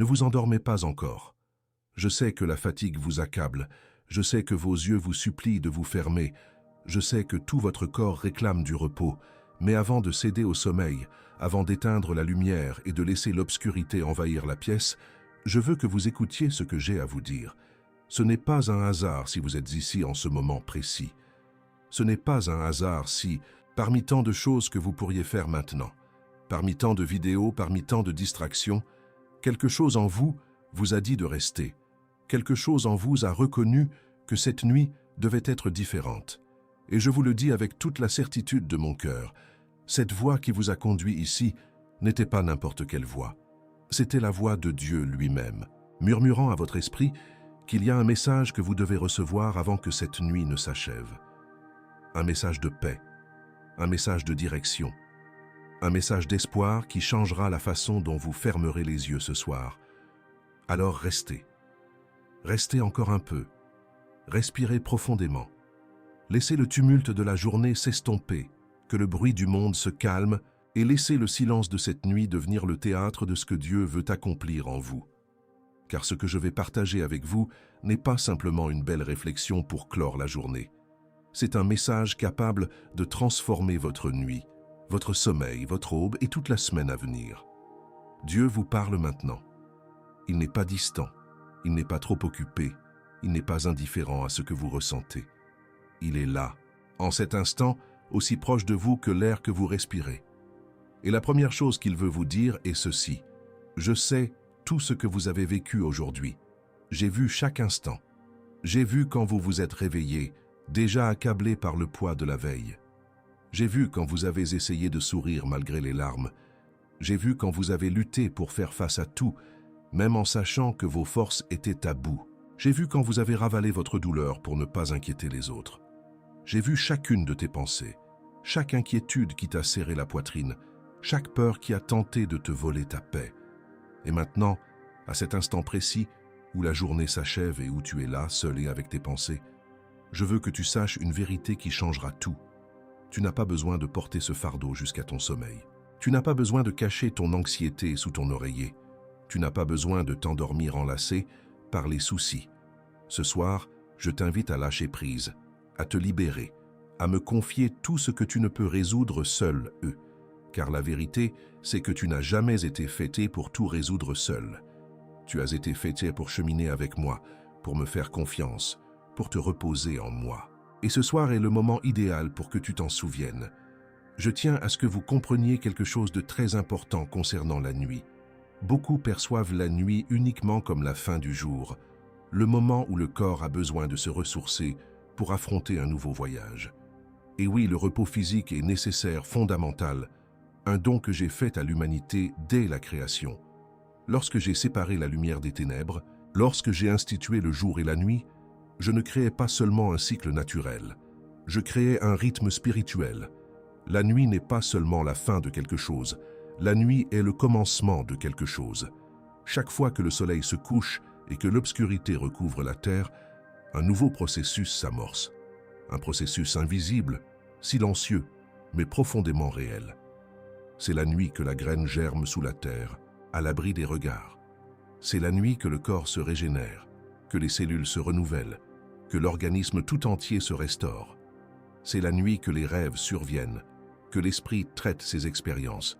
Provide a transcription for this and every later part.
Ne vous endormez pas encore. Je sais que la fatigue vous accable, je sais que vos yeux vous supplient de vous fermer, je sais que tout votre corps réclame du repos, mais avant de céder au sommeil, avant d'éteindre la lumière et de laisser l'obscurité envahir la pièce, je veux que vous écoutiez ce que j'ai à vous dire. Ce n'est pas un hasard si vous êtes ici en ce moment précis. Ce n'est pas un hasard si, parmi tant de choses que vous pourriez faire maintenant, parmi tant de vidéos, parmi tant de distractions, quelque chose en vous vous a dit de rester. Quelque chose en vous a reconnu que cette nuit devait être différente. Et je vous le dis avec toute la certitude de mon cœur, cette voix qui vous a conduit ici n'était pas n'importe quelle voix. C'était la voix de Dieu lui-même, murmurant à votre esprit qu'il y a un message que vous devez recevoir avant que cette nuit ne s'achève. Un message de paix, un message de direction, un message d'espoir qui changera la façon dont vous fermerez les yeux ce soir. Alors restez. Restez encore un peu. Respirez profondément. Laissez le tumulte de la journée s'estomper, que le bruit du monde se calme et laissez le silence de cette nuit devenir le théâtre de ce que Dieu veut accomplir en vous. Car ce que je vais partager avec vous n'est pas simplement une belle réflexion pour clore la journée. C'est un message capable de transformer votre nuit, votre sommeil, votre aube et toute la semaine à venir. Dieu vous parle maintenant. Il n'est pas distant, il n'est pas trop occupé, il n'est pas indifférent à ce que vous ressentez. Il est là, en cet instant, aussi proche de vous que l'air que vous respirez. Et la première chose qu'il veut vous dire est ceci. Je sais tout ce que vous avez vécu aujourd'hui. J'ai vu chaque instant. J'ai vu quand vous vous êtes réveillé, déjà accablé par le poids de la veille. J'ai vu quand vous avez essayé de sourire malgré les larmes. J'ai vu quand vous avez lutté pour faire face à tout, même en sachant que vos forces étaient à bout. J'ai vu quand vous avez ravalé votre douleur pour ne pas inquiéter les autres. J'ai vu chacune de tes pensées, chaque inquiétude qui t'a serré la poitrine, chaque peur qui a tenté de te voler ta paix. Et maintenant, à cet instant précis, où la journée s'achève et où tu es là, seul et avec tes pensées, je veux que tu saches une vérité qui changera tout. Tu n'as pas besoin de porter ce fardeau jusqu'à ton sommeil. Tu n'as pas besoin de cacher ton anxiété sous ton oreiller. Tu n'as pas besoin de t'endormir enlacé par les soucis. Ce soir, je t'invite à lâcher prise, à te libérer, à me confier tout ce que tu ne peux résoudre seul, car la vérité, c'est que tu n'as jamais été faité pour tout résoudre seul. Tu as été faité pour cheminer avec moi, pour me faire confiance, pour te reposer en moi. Et ce soir est le moment idéal pour que tu t'en souviennes. Je tiens à ce que vous compreniez quelque chose de très important concernant la nuit. Beaucoup perçoivent la nuit uniquement comme la fin du jour, le moment où le corps a besoin de se ressourcer pour affronter un nouveau voyage. Et oui, le repos physique est nécessaire, fondamental, un don que j'ai fait à l'humanité dès la création. Lorsque j'ai séparé la lumière des ténèbres, lorsque j'ai institué le jour et la nuit, je ne créais pas seulement un cycle naturel, je créais un rythme spirituel. La nuit n'est pas seulement la fin de quelque chose, la nuit est le commencement de quelque chose. Chaque fois que le soleil se couche et que l'obscurité recouvre la terre, un nouveau processus s'amorce. Un processus invisible, silencieux, mais profondément réel. C'est la nuit que la graine germe sous la terre, à l'abri des regards. C'est la nuit que le corps se régénère, que les cellules se renouvellent, que l'organisme tout entier se restaure. C'est la nuit que les rêves surviennent, que l'esprit traite ses expériences,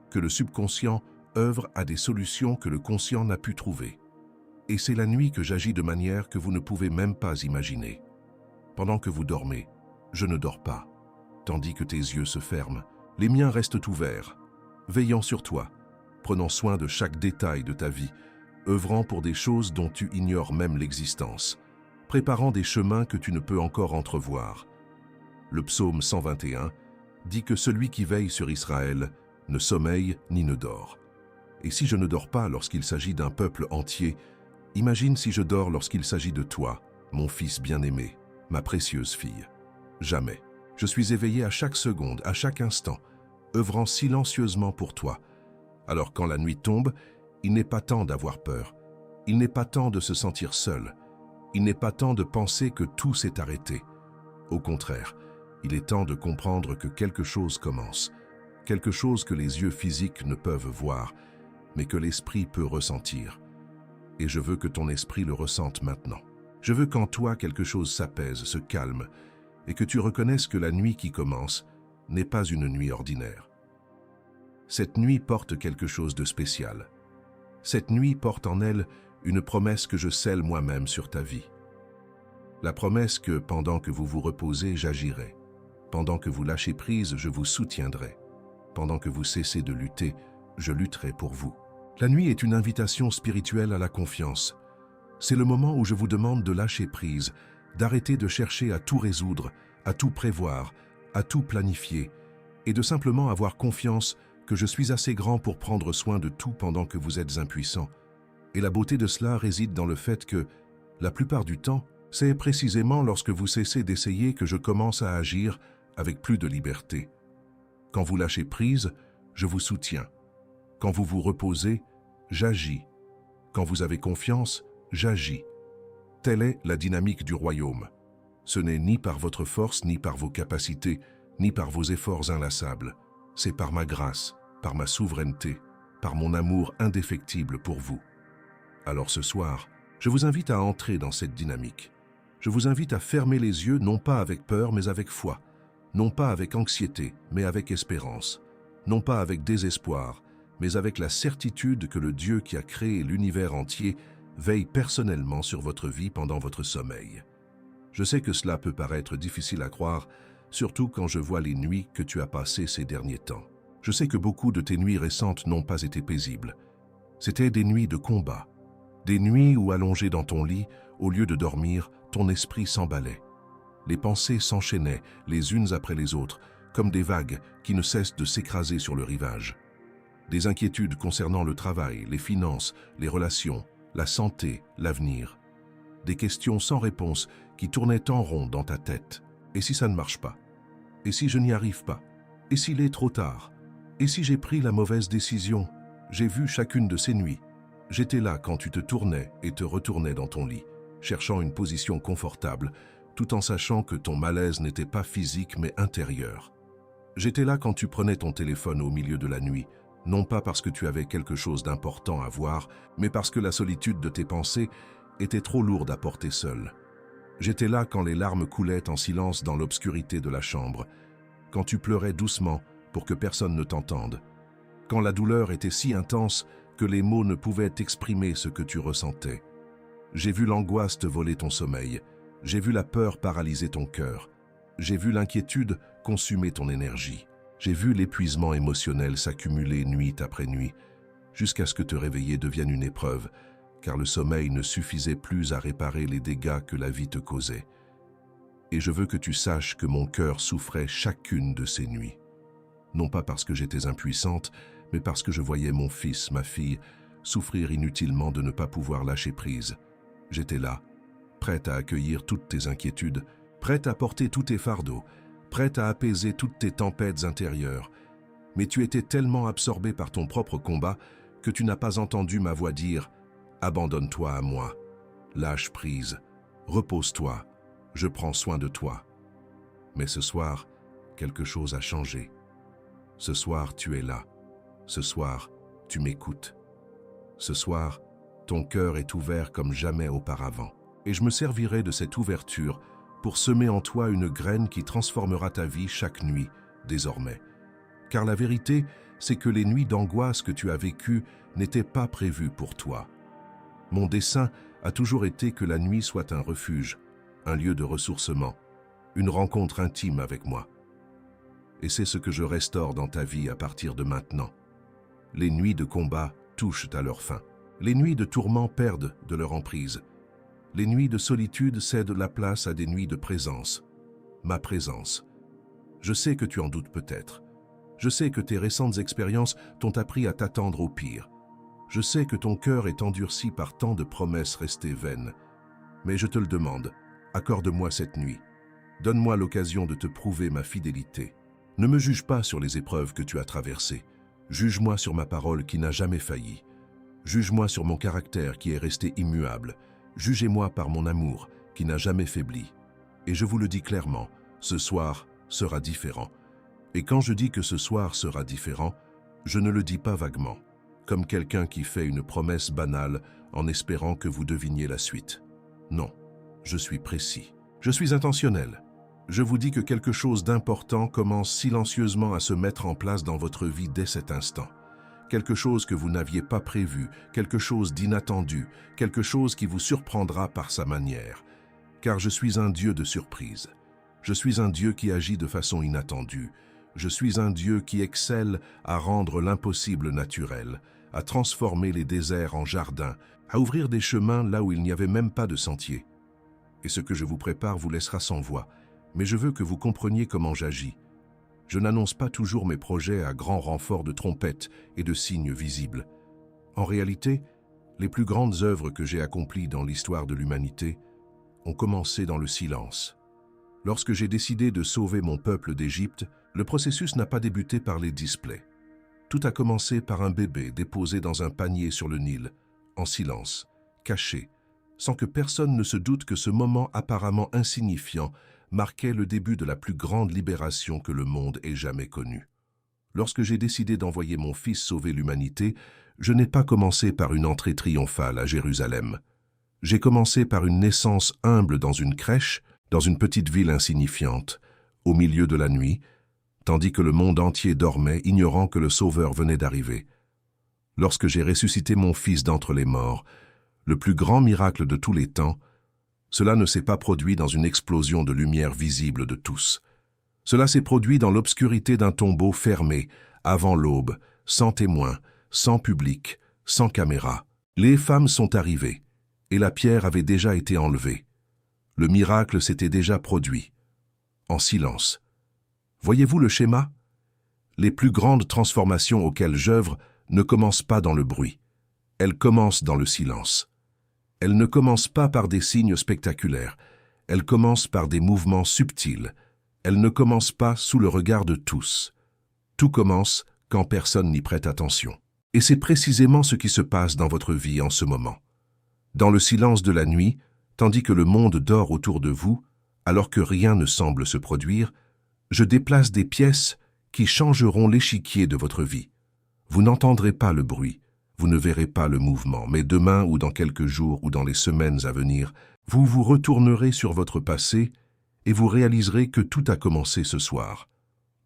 que le subconscient œuvre à des solutions que le conscient n'a pu trouver. Et c'est la nuit que j'agis de manière que vous ne pouvez même pas imaginer. Pendant que vous dormez, je ne dors pas. Tandis que tes yeux se ferment, les miens restent ouverts, veillant sur toi, prenant soin de chaque détail de ta vie, œuvrant pour des choses dont tu ignores même l'existence, préparant des chemins que tu ne peux encore entrevoir. Le psaume 121 dit que celui qui veille sur Israël ne sommeille ni ne dort. Et si je ne dors pas lorsqu'il s'agit d'un peuple entier, imagine si je dors lorsqu'il s'agit de toi, mon fils bien-aimé, ma précieuse fille. Jamais. Je suis éveillé à chaque seconde, à chaque instant, œuvrant silencieusement pour toi. Alors quand la nuit tombe, il n'est pas temps d'avoir peur. Il n'est pas temps de se sentir seul. Il n'est pas temps de penser que tout s'est arrêté. Au contraire, il est temps de comprendre que quelque chose commence. Quelque chose que les yeux physiques ne peuvent voir, mais que l'esprit peut ressentir. et je veux que ton esprit le ressente maintenant. Je veux qu'en toi quelque chose s'apaise, se calme, et que tu reconnaisses que la nuit qui commence n'est pas une nuit ordinaire. Cette nuit porte quelque chose de spécial. Cette nuit porte en elle une promesse que je scelle moi-même sur ta vie. La promesse que, pendant que vous vous reposez, j'agirai. Pendant que vous lâchez prise, je vous soutiendrai. Pendant que vous cessez de lutter, je lutterai pour vous. La nuit est une invitation spirituelle à la confiance. C'est le moment où je vous demande de lâcher prise, d'arrêter de chercher à tout résoudre, à tout prévoir, à tout planifier, et de simplement avoir confiance que je suis assez grand pour prendre soin de tout pendant que vous êtes impuissant. Et la beauté de cela réside dans le fait que, la plupart du temps, c'est précisément lorsque vous cessez d'essayer que je commence à agir avec plus de liberté. Quand vous lâchez prise, je vous soutiens. Quand vous vous reposez, j'agis. Quand vous avez confiance, j'agis. Telle est la dynamique du royaume. Ce n'est ni par votre force, ni par vos capacités, ni par vos efforts inlassables. C'est par ma grâce, par ma souveraineté, par mon amour indéfectible pour vous. Alors ce soir, je vous invite à entrer dans cette dynamique. Je vous invite à fermer les yeux, non pas avec peur, mais avec foi. Non pas avec anxiété, mais avec espérance. Non pas avec désespoir, mais avec la certitude que le Dieu qui a créé l'univers entier veille personnellement sur votre vie pendant votre sommeil. Je sais que cela peut paraître difficile à croire, surtout quand je vois les nuits que tu as passées ces derniers temps. Je sais que beaucoup de tes nuits récentes n'ont pas été paisibles. C'étaient des nuits de combat, des nuits où, allongé dans ton lit, au lieu de dormir, ton esprit s'emballait. Les pensées s'enchaînaient les unes après les autres, comme des vagues qui ne cessent de s'écraser sur le rivage. Des inquiétudes concernant le travail, les finances, les relations, la santé, l'avenir. Des questions sans réponse qui tournaient en rond dans ta tête. Et si ça ne marche pas? Et si je n'y arrive pas? Et s'il est trop tard? Et si j'ai pris la mauvaise décision? J'ai vu chacune de ces nuits. J'étais là quand tu te tournais et te retournais dans ton lit, cherchant une position confortable, tout en sachant que ton malaise n'était pas physique mais intérieur. J'étais là quand tu prenais ton téléphone au milieu de la nuit, non pas parce que tu avais quelque chose d'important à voir, mais parce que la solitude de tes pensées était trop lourde à porter seule. J'étais là quand les larmes coulaient en silence dans l'obscurité de la chambre, quand tu pleurais doucement pour que personne ne t'entende, quand la douleur était si intense que les mots ne pouvaient exprimer ce que tu ressentais. J'ai vu l'angoisse te voler ton sommeil, j'ai vu la peur paralyser ton cœur, j'ai vu l'inquiétude consumer ton énergie, j'ai vu l'épuisement émotionnel s'accumuler nuit après nuit, jusqu'à ce que te réveiller devienne une épreuve, car le sommeil ne suffisait plus à réparer les dégâts que la vie te causait. Et je veux que tu saches que mon cœur souffrait chacune de ces nuits. Non pas parce que j'étais impuissante, mais parce que je voyais mon fils, ma fille, souffrir inutilement de ne pas pouvoir lâcher prise. J'étais là, prête à accueillir toutes tes inquiétudes, prête à porter tous tes fardeaux, prête à apaiser toutes tes tempêtes intérieures. Mais tu étais tellement absorbé par ton propre combat que tu n'as pas entendu ma voix dire « Abandonne-toi à moi, lâche prise, repose-toi, je prends soin de toi. » Mais ce soir, quelque chose a changé. Ce soir, tu es là. Ce soir, tu m'écoutes. Ce soir, ton cœur est ouvert comme jamais auparavant. Et je me servirai de cette ouverture pour semer en toi une graine qui transformera ta vie chaque nuit, désormais. Car la vérité, c'est que les nuits d'angoisse que tu as vécues n'étaient pas prévues pour toi. Mon dessein a toujours été que la nuit soit un refuge, un lieu de ressourcement, une rencontre intime avec moi. Et c'est ce que je restaure dans ta vie à partir de maintenant. Les nuits de combat touchent à leur fin. Les nuits de tourment perdent de leur emprise. Les nuits de solitude cèdent la place à des nuits de présence. Ma présence. Je sais que tu en doutes peut-être. Je sais que tes récentes expériences t'ont appris à t'attendre au pire. Je sais que ton cœur est endurci par tant de promesses restées vaines. Mais je te le demande, accorde-moi cette nuit. Donne-moi l'occasion de te prouver ma fidélité. Ne me juge pas sur les épreuves que tu as traversées. Juge-moi sur ma parole qui n'a jamais failli. Juge-moi sur mon caractère qui est resté immuable. Jugez-moi par mon amour qui n'a jamais faibli. Et je vous le dis clairement, ce soir sera différent. Et quand je dis que ce soir sera différent, je ne le dis pas vaguement, comme quelqu'un qui fait une promesse banale en espérant que vous deviniez la suite. Non, je suis précis. Je suis intentionnel. Je vous dis que quelque chose d'important commence silencieusement à se mettre en place dans votre vie dès cet instant. Quelque chose que vous n'aviez pas prévu, quelque chose d'inattendu, quelque chose qui vous surprendra par sa manière. Car je suis un Dieu de surprise. Je suis un Dieu qui agit de façon inattendue. Je suis un Dieu qui excelle à rendre l'impossible naturel, à transformer les déserts en jardins, à ouvrir des chemins là où il n'y avait même pas de sentier. Et ce que je vous prépare vous laissera sans voix, mais je veux que vous compreniez comment j'agis. Je n'annonce pas toujours mes projets à grand renfort de trompettes et de signes visibles. En réalité, les plus grandes œuvres que j'ai accomplies dans l'histoire de l'humanité ont commencé dans le silence. Lorsque j'ai décidé de sauver mon peuple d'Égypte, le processus n'a pas débuté par les displays. Tout a commencé par un bébé déposé dans un panier sur le Nil, en silence, caché, sans que personne ne se doute que ce moment apparemment insignifiant marquait le début de la plus grande libération que le monde ait jamais connue. Lorsque j'ai décidé d'envoyer mon fils sauver l'humanité, je n'ai pas commencé par une entrée triomphale à Jérusalem. J'ai commencé par une naissance humble dans une crèche, dans une petite ville insignifiante, au milieu de la nuit, tandis que le monde entier dormait, ignorant que le Sauveur venait d'arriver. Lorsque j'ai ressuscité mon fils d'entre les morts, le plus grand miracle de tous les temps, cela ne s'est pas produit dans une explosion de lumière visible de tous. Cela s'est produit dans l'obscurité d'un tombeau fermé, avant l'aube, sans témoin, sans public, sans caméra. Les femmes sont arrivées, et la pierre avait déjà été enlevée. Le miracle s'était déjà produit, en silence. Voyez-vous le schéma? Les plus grandes transformations auxquelles j'œuvre ne commencent pas dans le bruit. Elles commencent dans le silence. Elles ne commencent pas par des signes spectaculaires. Elles commencent par des mouvements subtils. Elles ne commencent pas sous le regard de tous. Tout commence quand personne n'y prête attention. Et c'est précisément ce qui se passe dans votre vie en ce moment. Dans le silence de la nuit, tandis que le monde dort autour de vous, alors que rien ne semble se produire, je déplace des pièces qui changeront l'échiquier de votre vie. Vous n'entendrez pas le bruit, vous ne verrez pas le mouvement, mais demain ou dans quelques jours ou dans les semaines à venir, vous vous retournerez sur votre passé et vous réaliserez que tout a commencé ce soir.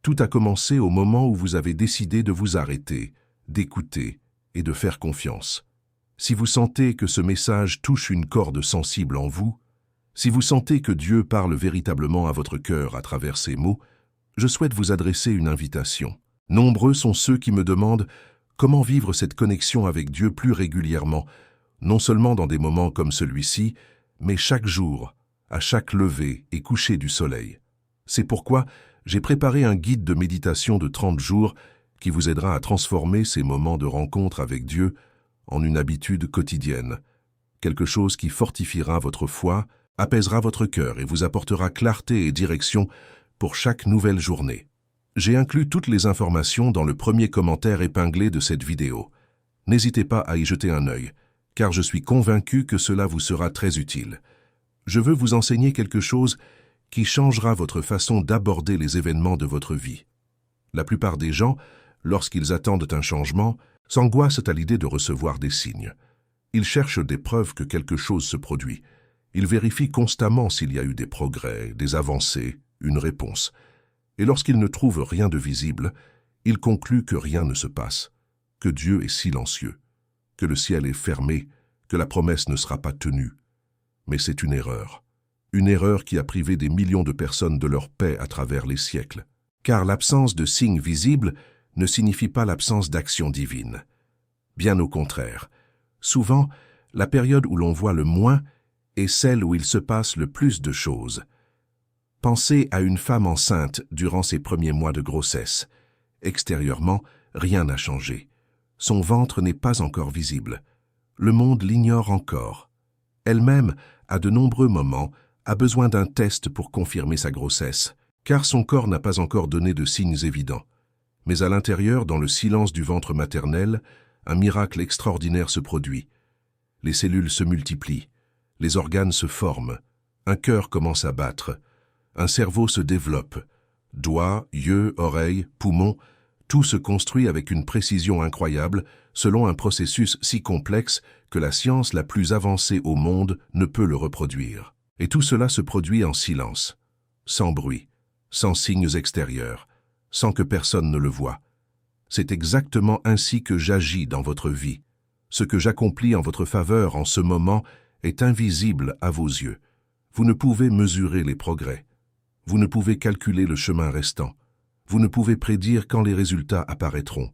Tout a commencé au moment où vous avez décidé de vous arrêter, d'écouter et de faire confiance. Si vous sentez que ce message touche une corde sensible en vous, si vous sentez que Dieu parle véritablement à votre cœur à travers ces mots, je souhaite vous adresser une invitation. Nombreux sont ceux qui me demandent comment vivre cette connexion avec Dieu plus régulièrement, non seulement dans des moments comme celui-ci, mais chaque jour, à chaque lever et coucher du soleil. C'est pourquoi j'ai préparé un guide de méditation de 30 jours qui vous aidera à transformer ces moments de rencontre avec Dieu en une habitude quotidienne, quelque chose qui fortifiera votre foi, apaisera votre cœur et vous apportera clarté et direction pour chaque nouvelle journée. J'ai inclus toutes les informations dans le premier commentaire épinglé de cette vidéo. N'hésitez pas à y jeter un œil, car je suis convaincu que cela vous sera très utile. Je veux vous enseigner quelque chose qui changera votre façon d'aborder les événements de votre vie. La plupart des gens, lorsqu'ils attendent un changement, s'angoissent à l'idée de recevoir des signes. Ils cherchent des preuves que quelque chose se produit. Ils vérifient constamment s'il y a eu des progrès, des avancées, une réponse. Et lorsqu'ils ne trouvent rien de visible, ils concluent que rien ne se passe, que Dieu est silencieux, que le ciel est fermé, que la promesse ne sera pas tenue. Mais c'est une erreur qui a privé des millions de personnes de leur paix à travers les siècles. Car l'absence de signes visibles ne signifie pas l'absence d'action divine. Bien au contraire, souvent, la période où l'on voit le moins est celle où il se passe le plus de choses. Pensez à une femme enceinte durant ses premiers mois de grossesse. Extérieurement, rien n'a changé. Son ventre n'est pas encore visible. Le monde l'ignore encore. Elle-même, à de nombreux moments, a besoin d'un test pour confirmer sa grossesse, car son corps n'a pas encore donné de signes évidents. Mais à l'intérieur, dans le silence du ventre maternel, un miracle extraordinaire se produit. Les cellules se multiplient, les organes se forment, un cœur commence à battre, un cerveau se développe, doigts, yeux, oreilles, poumons, tout se construit avec une précision incroyable selon un processus si complexe que la science la plus avancée au monde ne peut le reproduire. Et tout cela se produit en silence, sans bruit, sans signes extérieurs, sans que personne ne le voie. C'est exactement ainsi que j'agis dans votre vie. Ce que j'accomplis en votre faveur en ce moment est invisible à vos yeux. Vous ne pouvez mesurer les progrès. Vous ne pouvez calculer le chemin restant. Vous ne pouvez prédire quand les résultats apparaîtront.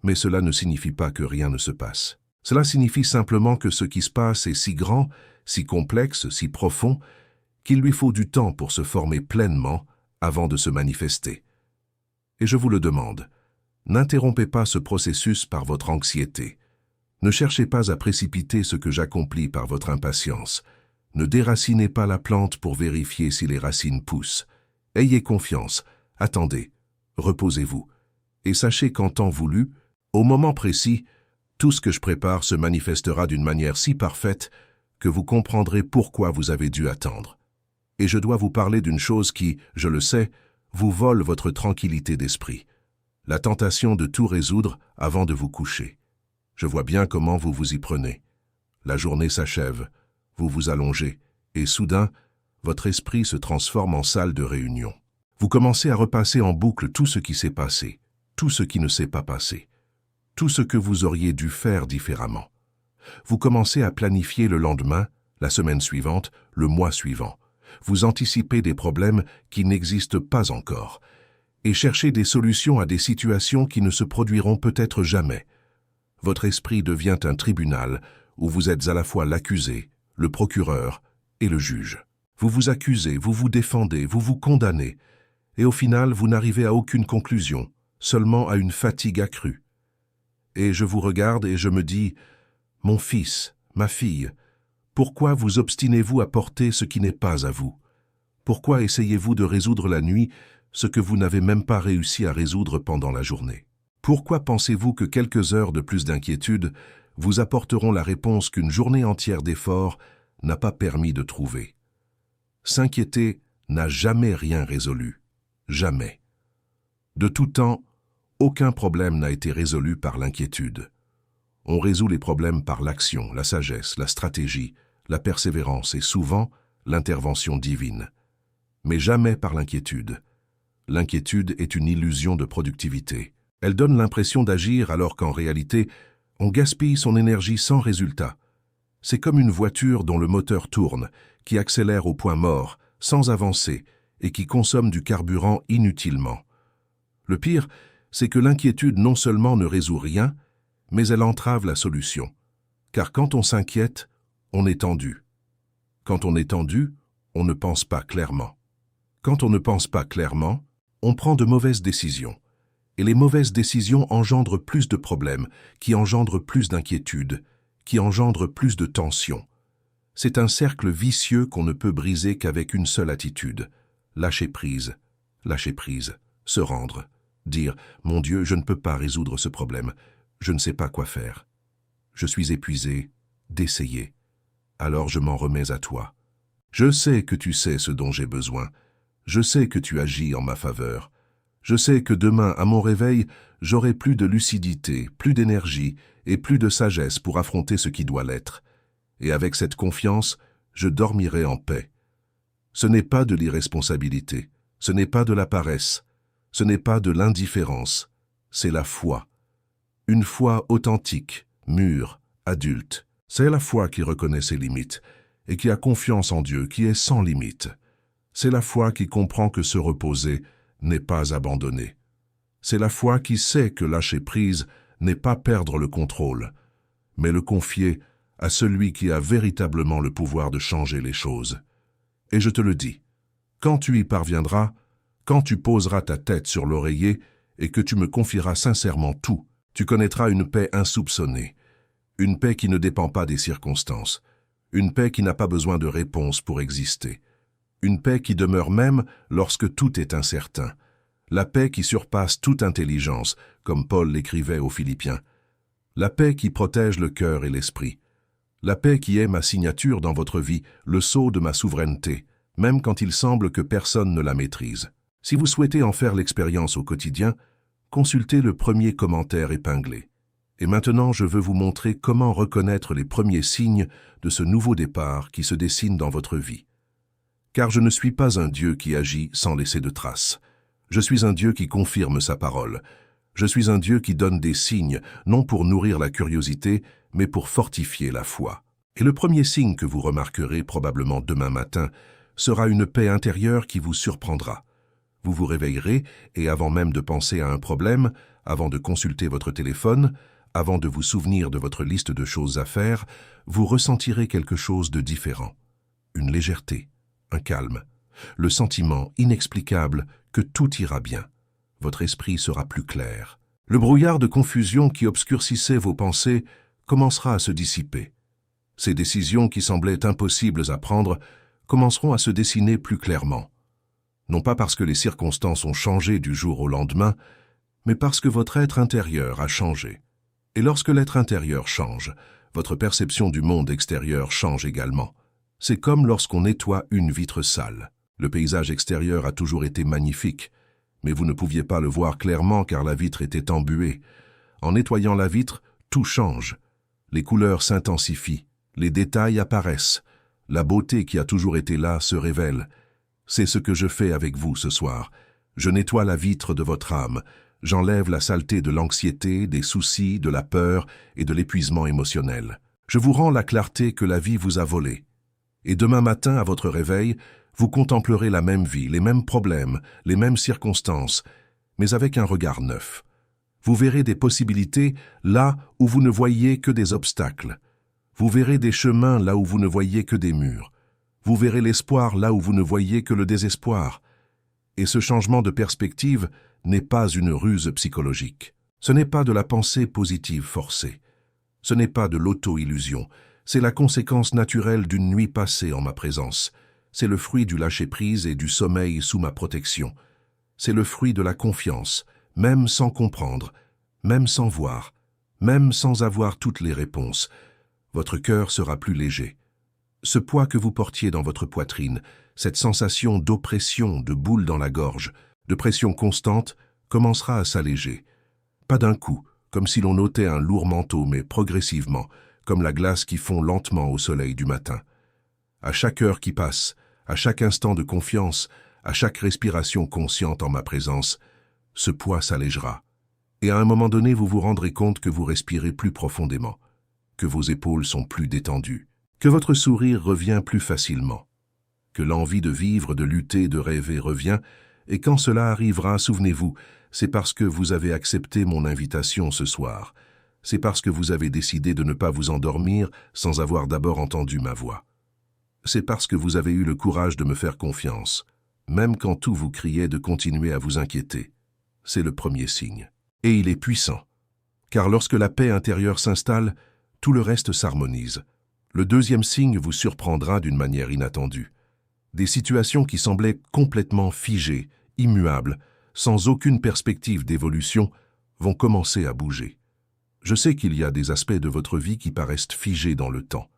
Mais cela ne signifie pas que rien ne se passe. Cela signifie simplement que ce qui se passe est si grand, si complexe, si profond, qu'il lui faut du temps pour se former pleinement avant de se manifester. Et je vous le demande, n'interrompez pas ce processus par votre anxiété. Ne cherchez pas à précipiter ce que j'accomplis par votre impatience. Ne déracinez pas la plante pour vérifier si les racines poussent. Ayez confiance, attendez, reposez-vous, et sachez qu'en temps voulu, au moment précis, tout ce que je prépare se manifestera d'une manière si parfaite que vous comprendrez pourquoi vous avez dû attendre. Et je dois vous parler d'une chose qui, je le sais, vous vole votre tranquillité d'esprit. La tentation de tout résoudre avant de vous coucher. Je vois bien comment vous vous y prenez. La journée s'achève, vous vous allongez, et soudain, votre esprit se transforme en salle de réunion. Vous commencez à repasser en boucle tout ce qui s'est passé, tout ce qui ne s'est pas passé, tout ce que vous auriez dû faire différemment. Vous commencez à planifier le lendemain, la semaine suivante, le mois suivant. Vous anticipez des problèmes qui n'existent pas encore, et cherchez des solutions à des situations qui ne se produiront peut-être jamais. Votre esprit devient un tribunal où vous êtes à la fois l'accusé, le procureur et le juge. Vous vous accusez, vous vous défendez, vous vous condamnez, et au final, vous n'arrivez à aucune conclusion, seulement à une fatigue accrue. Et je vous regarde et je me dis, « Mon fils, ma fille, pourquoi vous obstinez-vous à porter ce qui n'est pas à vous? Pourquoi essayez-vous de résoudre la nuit ce que vous n'avez même pas réussi à résoudre pendant la journée? Pourquoi pensez-vous que quelques heures de plus d'inquiétude vous apporteront la réponse qu'une journée entière d'efforts n'a pas permis de trouver? S'inquiéter n'a jamais rien résolu. Jamais. De tout temps, aucun problème n'a été résolu par l'inquiétude. On résout les problèmes par l'action, la sagesse, la stratégie, la persévérance et souvent l'intervention divine. Mais jamais par l'inquiétude. L'inquiétude est une illusion de productivité. Elle donne l'impression d'agir alors qu'en réalité, on gaspille son énergie sans résultat. C'est comme une voiture dont le moteur tourne, qui accélère au point mort, sans avancer, et qui consomme du carburant inutilement. Le pire, c'est que l'inquiétude non seulement ne résout rien, mais elle entrave la solution. Car quand on s'inquiète, on est tendu. Quand on est tendu, on ne pense pas clairement. Quand on ne pense pas clairement, on prend de mauvaises décisions. Et les mauvaises décisions engendrent plus de problèmes, qui engendrent plus d'inquiétudes, qui engendrent plus de tensions. C'est un cercle vicieux qu'on ne peut briser qu'avec une seule attitude. Lâcher prise, se rendre, dire « Mon Dieu, je ne peux pas résoudre ce problème, je ne sais pas quoi faire. Je suis épuisé d'essayer, alors je m'en remets à toi. Je sais que tu sais ce dont j'ai besoin, je sais que tu agis en ma faveur. Je sais que demain, à mon réveil, j'aurai plus de lucidité, plus d'énergie et plus de sagesse pour affronter ce qui doit l'être. Et avec cette confiance, je dormirai en paix. Ce n'est pas de l'irresponsabilité, ce n'est pas de la paresse, ce n'est pas de l'indifférence, c'est la foi. Une foi authentique, mûre, adulte. C'est la foi qui reconnaît ses limites et qui a confiance en Dieu, qui est sans limite. C'est la foi qui comprend que se reposer n'est pas abandonner. C'est la foi qui sait que lâcher prise n'est pas perdre le contrôle, mais le confier à celui qui a véritablement le pouvoir de changer les choses. Et je te le dis, quand tu y parviendras, quand tu poseras ta tête sur l'oreiller et que tu me confieras sincèrement tout, tu connaîtras une paix insoupçonnée, une paix qui ne dépend pas des circonstances, une paix qui n'a pas besoin de réponse pour exister, une paix qui demeure même lorsque tout est incertain, la paix qui surpasse toute intelligence, comme Paul l'écrivait aux Philippiens, la paix qui protège le cœur et l'esprit, la paix qui est ma signature dans votre vie, le sceau de ma souveraineté, même quand il semble que personne ne la maîtrise. Si vous souhaitez en faire l'expérience au quotidien, consultez le premier commentaire épinglé. Et maintenant, je veux vous montrer comment reconnaître les premiers signes de ce nouveau départ qui se dessine dans votre vie. Car je ne suis pas un Dieu qui agit sans laisser de traces. Je suis un Dieu qui confirme sa parole. Je suis un Dieu qui donne des signes, non pour nourrir la curiosité, mais pour fortifier la foi. Et le premier signe que vous remarquerez probablement demain matin sera une paix intérieure qui vous surprendra. Vous vous réveillerez et avant même de penser à un problème, avant de consulter votre téléphone, avant de vous souvenir de votre liste de choses à faire, vous ressentirez quelque chose de différent. Une légèreté, un calme, le sentiment inexplicable que tout ira bien. Votre esprit sera plus clair. Le brouillard de confusion qui obscurcissait vos pensées commencera à se dissiper. Ces décisions qui semblaient impossibles à prendre commenceront à se dessiner plus clairement. Non pas parce que les circonstances ont changé du jour au lendemain, mais parce que votre être intérieur a changé. Et lorsque l'être intérieur change, votre perception du monde extérieur change également. C'est comme lorsqu'on nettoie une vitre sale. Le paysage extérieur a toujours été magnifique, mais vous ne pouviez pas le voir clairement car la vitre était embuée. En nettoyant la vitre, tout change. Les couleurs s'intensifient, les détails apparaissent. La beauté qui a toujours été là se révèle. C'est ce que je fais avec vous ce soir. Je nettoie la vitre de votre âme. J'enlève la saleté de l'anxiété, des soucis, de la peur et de l'épuisement émotionnel. Je vous rends la clarté que la vie vous a volée. Et demain matin, à votre réveil, vous contemplerez la même vie, les mêmes problèmes, les mêmes circonstances, mais avec un regard neuf. Vous verrez des possibilités là où vous ne voyez que des obstacles. Vous verrez des chemins là où vous ne voyez que des murs. Vous verrez l'espoir là où vous ne voyez que le désespoir. Et ce changement de perspective n'est pas une ruse psychologique. Ce n'est pas de la pensée positive forcée. Ce n'est pas de l'auto-illusion. C'est la conséquence naturelle d'une nuit passée en ma présence. C'est le fruit du lâcher-prise et du sommeil sous ma protection. C'est le fruit de la confiance, même sans comprendre, même sans voir, même sans avoir toutes les réponses. Votre cœur sera plus léger. Ce poids que vous portiez dans votre poitrine, cette sensation d'oppression, de boule dans la gorge, de pression constante, commencera à s'alléger. Pas d'un coup, comme si l'on ôtait un lourd manteau, mais progressivement, comme la glace qui fond lentement au soleil du matin. À chaque heure qui passe, à chaque instant de confiance, à chaque respiration consciente en ma présence, ce poids s'allégera. Et à un moment donné, vous vous rendrez compte que vous respirez plus profondément, que vos épaules sont plus détendues, que votre sourire revient plus facilement, que l'envie de vivre, de lutter, de rêver revient, et quand cela arrivera, souvenez-vous, c'est parce que vous avez accepté mon invitation ce soir. C'est parce que vous avez décidé de ne pas vous endormir sans avoir d'abord entendu ma voix. C'est parce que vous avez eu le courage de me faire confiance, même quand tout vous criait de continuer à vous inquiéter. C'est le premier signe. Et il est puissant, car lorsque la paix intérieure s'installe, tout le reste s'harmonise. Le deuxième signe vous surprendra d'une manière inattendue. Des situations qui semblaient complètement figées, immuables, sans aucune perspective d'évolution, vont commencer à bouger. Je sais qu'il y a des aspects de votre vie qui paraissent figés dans le temps.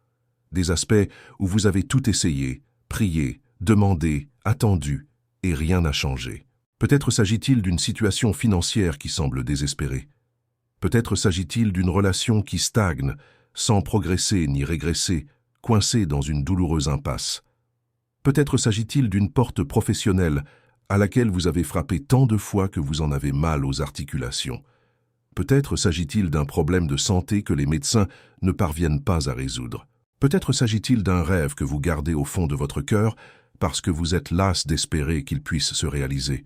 Des aspects où vous avez tout essayé, prié, demandé, attendu, et rien n'a changé. Peut-être s'agit-il d'une situation financière qui semble désespérée. Peut-être s'agit-il d'une relation qui stagne, sans progresser ni régresser, coincée dans une douloureuse impasse. Peut-être s'agit-il d'une porte professionnelle à laquelle vous avez frappé tant de fois que vous en avez mal aux articulations. Peut-être s'agit-il d'un problème de santé que les médecins ne parviennent pas à résoudre. Peut-être s'agit-il d'un rêve que vous gardez au fond de votre cœur parce que vous êtes las d'espérer qu'il puisse se réaliser.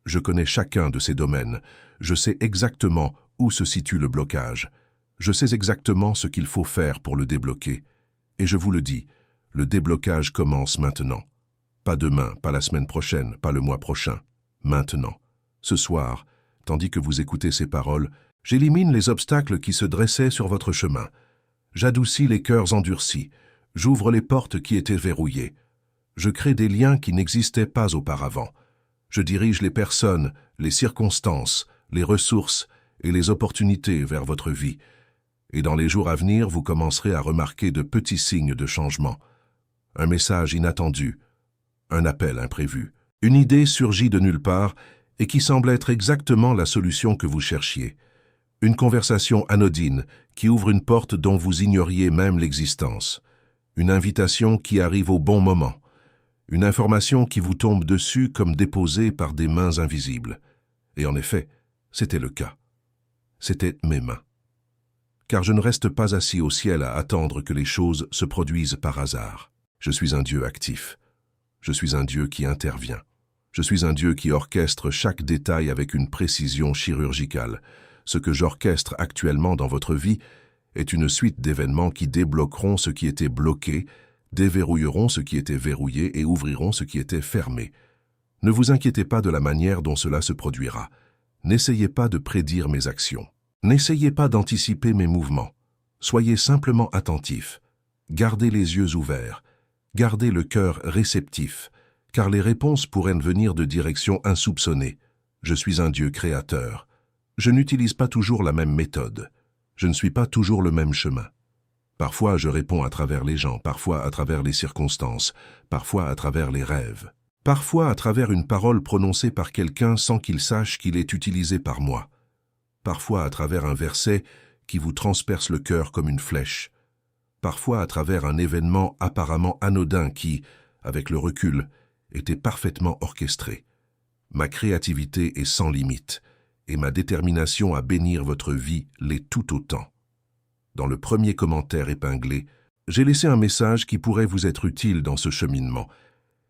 Je connais chacun de ces domaines. Je sais exactement où se situe le blocage. Je sais exactement ce qu'il faut faire pour le débloquer. Et je vous le dis, le déblocage commence maintenant. Pas demain, pas la semaine prochaine, pas le mois prochain. Maintenant. Ce soir, tandis que vous écoutez ces paroles, j'élimine les obstacles qui se dressaient sur votre chemin. J'adoucis les cœurs endurcis. J'ouvre les portes qui étaient verrouillées. Je crée des liens qui n'existaient pas auparavant. Je dirige les personnes, les circonstances, les ressources et les opportunités vers votre vie. Et dans les jours à venir, vous commencerez à remarquer de petits signes de changement. Un message inattendu, un appel imprévu, une idée surgit de nulle part et qui semble être exactement la solution que vous cherchiez. Une conversation anodine qui ouvre une porte dont vous ignoriez même l'existence. Une invitation qui arrive au bon moment. Une information qui vous tombe dessus comme déposée par des mains invisibles. Et en effet, c'était le cas. C'était mes mains. Car je ne reste pas assis au ciel à attendre que les choses se produisent par hasard. Je suis un Dieu actif. Je suis un Dieu qui intervient. Je suis un Dieu qui orchestre chaque détail avec une précision chirurgicale. Ce que j'orchestre actuellement dans votre vie est une suite d'événements qui débloqueront ce qui était bloqué, déverrouilleront ce qui était verrouillé et ouvriront ce qui était fermé. Ne vous inquiétez pas de la manière dont cela se produira. N'essayez pas de prédire mes actions. N'essayez pas d'anticiper mes mouvements. Soyez simplement attentifs. Gardez les yeux ouverts. Gardez le cœur réceptif, car les réponses pourraient venir de directions insoupçonnées. Je suis un Dieu créateur. Je n'utilise pas toujours la même méthode. Je ne suis pas toujours le même chemin. Parfois, je réponds à travers les gens, parfois à travers les circonstances, parfois à travers les rêves, parfois à travers une parole prononcée par quelqu'un sans qu'il sache qu'il est utilisé par moi, parfois à travers un verset qui vous transperce le cœur comme une flèche, parfois à travers un événement apparemment anodin qui, avec le recul, était parfaitement orchestré. Ma créativité est sans limite, et ma détermination à bénir votre vie l'est tout autant. Dans le premier commentaire épinglé, j'ai laissé un message qui pourrait vous être utile dans ce cheminement,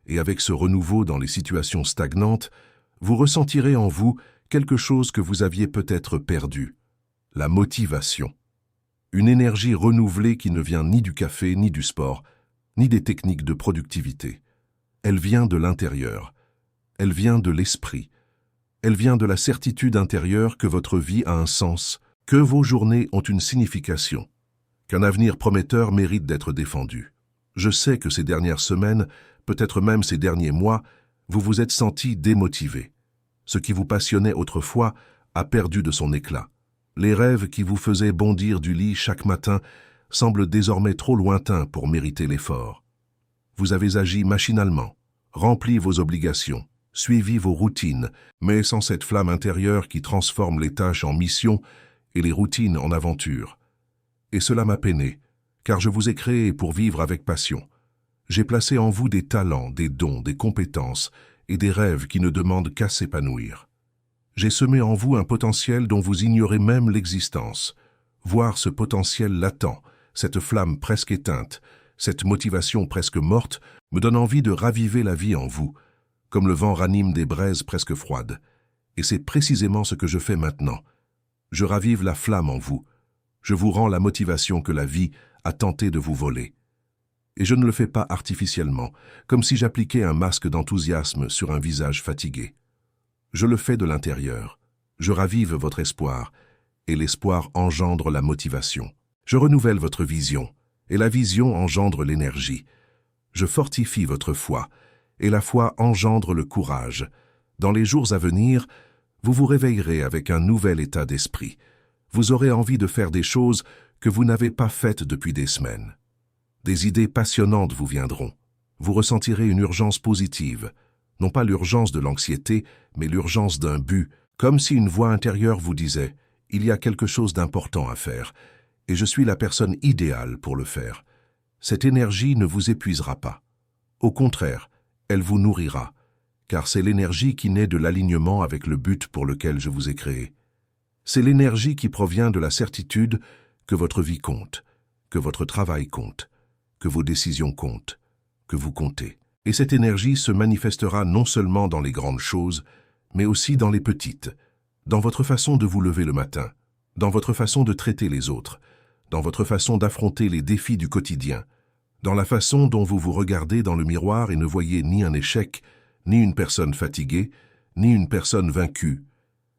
et avec ce renouveau dans les situations stagnantes, vous ressentirez en vous quelque chose que vous aviez peut-être perdu, la motivation. Une énergie renouvelée qui ne vient ni du café, ni du sport, ni des techniques de productivité. Elle vient de l'intérieur, elle vient de l'esprit, elle vient de la certitude intérieure que votre vie a un sens, que vos journées ont une signification, qu'un avenir prometteur mérite d'être défendu. Je sais que ces dernières semaines, peut-être même ces derniers mois, vous vous êtes senti démotivé. Ce qui vous passionnait autrefois a perdu de son éclat. Les rêves qui vous faisaient bondir du lit chaque matin semblent désormais trop lointains pour mériter l'effort. Vous avez agi machinalement, rempli vos obligations, suivi vos routines, mais sans cette flamme intérieure qui transforme les tâches en missions et les routines en aventures. Et cela m'a peiné, car je vous ai créé pour vivre avec passion. J'ai placé en vous des talents, des dons, des compétences et des rêves qui ne demandent qu'à s'épanouir. J'ai semé en vous un potentiel dont vous ignorez même l'existence. Voir ce potentiel latent, cette flamme presque éteinte, cette motivation presque morte, me donne envie de raviver la vie en vous, comme le vent ranime des braises presque froides. Et c'est précisément ce que je fais maintenant. Je ravive la flamme en vous. Je vous rends la motivation que la vie a tenté de vous voler. Et je ne le fais pas artificiellement, comme si j'appliquais un masque d'enthousiasme sur un visage fatigué. Je le fais de l'intérieur. Je ravive votre espoir, et l'espoir engendre la motivation. Je renouvelle votre vision, et la vision engendre l'énergie. Je fortifie votre foi, et la foi engendre le courage. Dans les jours à venir, vous vous réveillerez avec un nouvel état d'esprit. Vous aurez envie de faire des choses que vous n'avez pas faites depuis des semaines. Des idées passionnantes vous viendront. Vous ressentirez une urgence positive, non pas l'urgence de l'anxiété, mais l'urgence d'un but, comme si une voix intérieure vous disait « Il y a quelque chose d'important à faire, et je suis la personne idéale pour le faire ». Cette énergie ne vous épuisera pas. Au contraire, elle vous nourrira, car c'est l'énergie qui naît de l'alignement avec le but pour lequel je vous ai créé. C'est l'énergie qui provient de la certitude que votre vie compte, que votre travail compte, que vos décisions comptent, que vous comptez. Et cette énergie se manifestera non seulement dans les grandes choses, mais aussi dans les petites, dans votre façon de vous lever le matin, dans votre façon de traiter les autres, dans votre façon d'affronter les défis du quotidien, dans la façon dont vous vous regardez dans le miroir et ne voyez ni un échec, ni une personne fatiguée, ni une personne vaincue,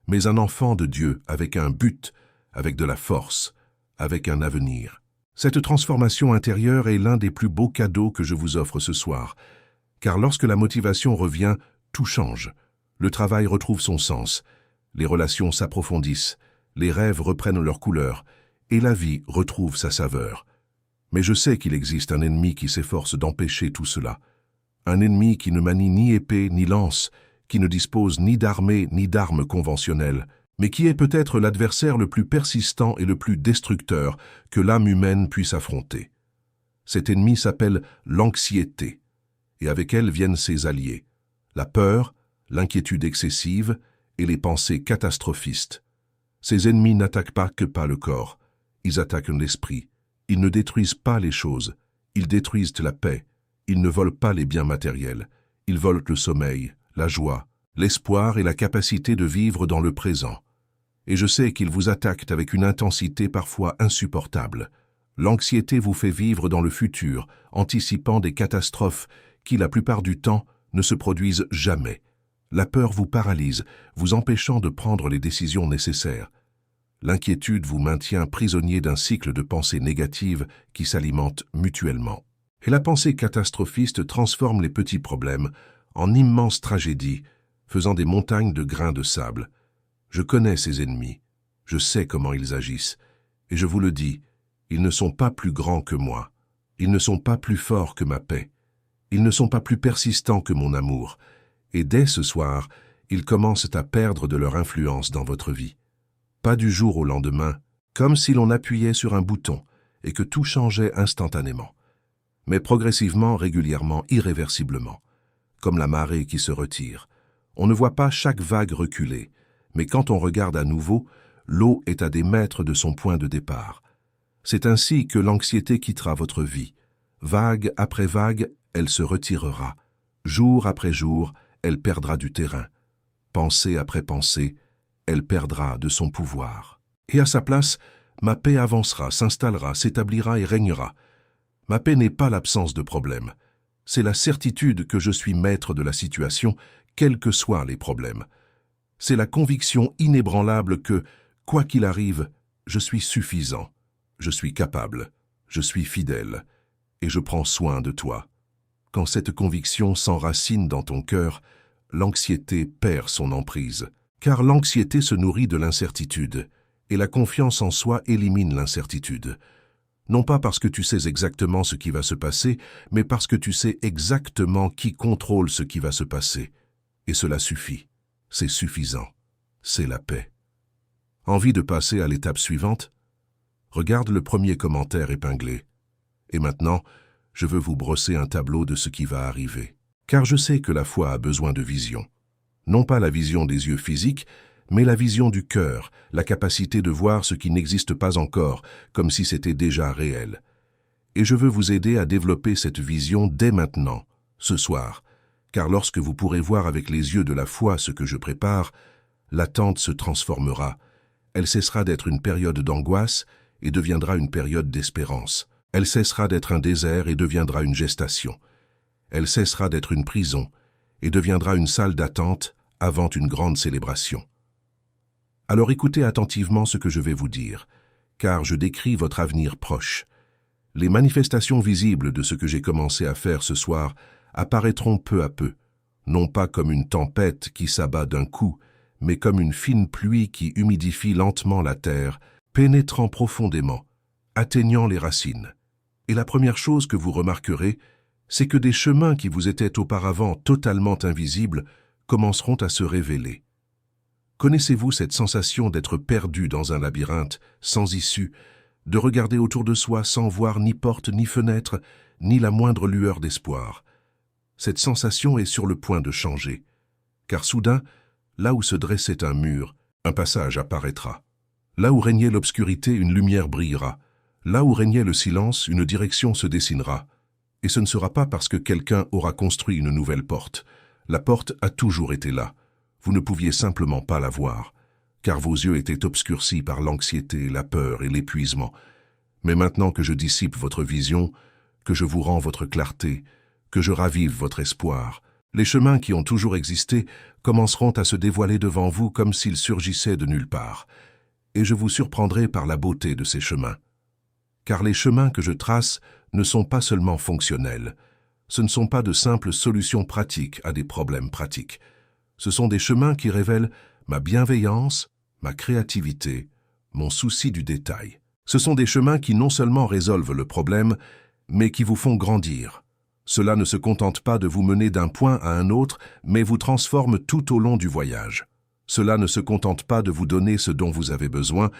mais un enfant de Dieu avec un but, avec de la force, avec un avenir. Cette transformation intérieure est l'un des plus beaux cadeaux que je vous offre ce soir, car lorsque la motivation revient, tout change. Le travail retrouve son sens, les relations s'approfondissent, les rêves reprennent leur couleur, et la vie retrouve sa saveur. Mais je sais qu'il existe un ennemi qui s'efforce d'empêcher tout cela. Un ennemi qui ne manie ni épée ni lance, qui ne dispose ni d'armée ni d'armes conventionnelles, mais qui est peut-être l'adversaire le plus persistant et le plus destructeur que l'âme humaine puisse affronter. Cet ennemi s'appelle l'anxiété, et avec elle viennent ses alliés, la peur, l'inquiétude excessive et les pensées catastrophistes. Ces ennemis n'attaquent pas le corps, ils attaquent l'esprit. Ils ne détruisent pas les choses, ils détruisent la paix. Ils ne volent pas les biens matériels, ils volent le sommeil, la joie, l'espoir et la capacité de vivre dans le présent. Et je sais qu'ils vous attaquent avec une intensité parfois insupportable. L'anxiété vous fait vivre dans le futur, anticipant des catastrophes qui, la plupart du temps, ne se produisent jamais. La peur vous paralyse, vous empêchant de prendre les décisions nécessaires. L'inquiétude vous maintient prisonnier d'un cycle de pensées négatives qui s'alimentent mutuellement. Et la pensée catastrophiste transforme les petits problèmes en immenses tragédies, faisant des montagnes de grains de sable. Je connais ces ennemis, je sais comment ils agissent, et je vous le dis, ils ne sont pas plus grands que moi, ils ne sont pas plus forts que ma paix, ils ne sont pas plus persistants que mon amour, et dès ce soir, ils commencent à perdre de leur influence dans votre vie. Pas du jour au lendemain, comme si l'on appuyait sur un bouton et que tout changeait instantanément, mais progressivement, régulièrement, irréversiblement, comme la marée qui se retire. On ne voit pas chaque vague reculer, mais quand on regarde à nouveau, l'eau est à des mètres de son point de départ. C'est ainsi que l'anxiété quittera votre vie. Vague après vague, elle se retirera. Jour après jour, elle perdra du terrain. Pensée après pensée, elle perdra de son pouvoir. Et à sa place, ma paix avancera, s'installera, s'établira et régnera. Ma paix n'est pas l'absence de problème. C'est la certitude que je suis maître de la situation, quels que soient les problèmes. C'est la conviction inébranlable que, quoi qu'il arrive, je suis suffisant, je suis capable, je suis fidèle, et je prends soin de toi. Quand cette conviction s'enracine dans ton cœur, l'anxiété perd son emprise. Car l'anxiété se nourrit de l'incertitude, et la confiance en soi élimine l'incertitude. Non pas parce que tu sais exactement ce qui va se passer, mais parce que tu sais exactement qui contrôle ce qui va se passer. Et cela suffit. C'est suffisant. C'est la paix. Envie de passer à l'étape suivante? Regarde le premier commentaire épinglé. Et maintenant, je veux vous brosser un tableau de ce qui va arriver. Car je sais que la foi a besoin de vision. Non pas la vision des yeux physiques, mais la vision du cœur, la capacité de voir ce qui n'existe pas encore, comme si c'était déjà réel. Et je veux vous aider à développer cette vision dès maintenant, ce soir, car lorsque vous pourrez voir avec les yeux de la foi ce que je prépare, l'attente se transformera. Elle cessera d'être une période d'angoisse et deviendra une période d'espérance. Elle cessera d'être un désert et deviendra une gestation. Elle cessera d'être une prison et deviendra une salle d'attente avant une grande célébration. Alors écoutez attentivement ce que je vais vous dire, car je décris votre avenir proche. Les manifestations visibles de ce que j'ai commencé à faire ce soir apparaîtront peu à peu, non pas comme une tempête qui s'abat d'un coup, mais comme une fine pluie qui humidifie lentement la terre, pénétrant profondément, atteignant les racines. Et la première chose que vous remarquerez, c'est que des chemins qui vous étaient auparavant totalement invisibles commenceront à se révéler. Connaissez-vous cette sensation d'être perdu dans un labyrinthe, sans issue, de regarder autour de soi sans voir ni porte ni fenêtre, ni la moindre lueur d'espoir? Cette sensation est sur le point de changer, car soudain, là où se dressait un mur, un passage apparaîtra. Là où régnait l'obscurité, une lumière brillera. Là où régnait le silence, une direction se dessinera. Et ce ne sera pas parce que quelqu'un aura construit une nouvelle porte. La porte a toujours été là. Vous ne pouviez simplement pas la voir, car vos yeux étaient obscurcis par l'anxiété, la peur et l'épuisement. Mais maintenant que je dissipe votre vision, que je vous rends votre clarté, que je ravive votre espoir, les chemins qui ont toujours existé commenceront à se dévoiler devant vous comme s'ils surgissaient de nulle part. Et je vous surprendrai par la beauté de ces chemins. Car les chemins que je trace ne sont pas seulement fonctionnels. Ce ne sont pas de simples solutions pratiques à des problèmes pratiques. Ce sont des chemins qui révèlent ma bienveillance, ma créativité, mon souci du détail. Ce sont des chemins qui non seulement résolvent le problème, mais qui vous font grandir. Cela ne se contente pas de vous mener d'un point à un autre, mais vous transforme tout au long du voyage. Cela ne se contente pas de vous donner ce dont vous avez besoin,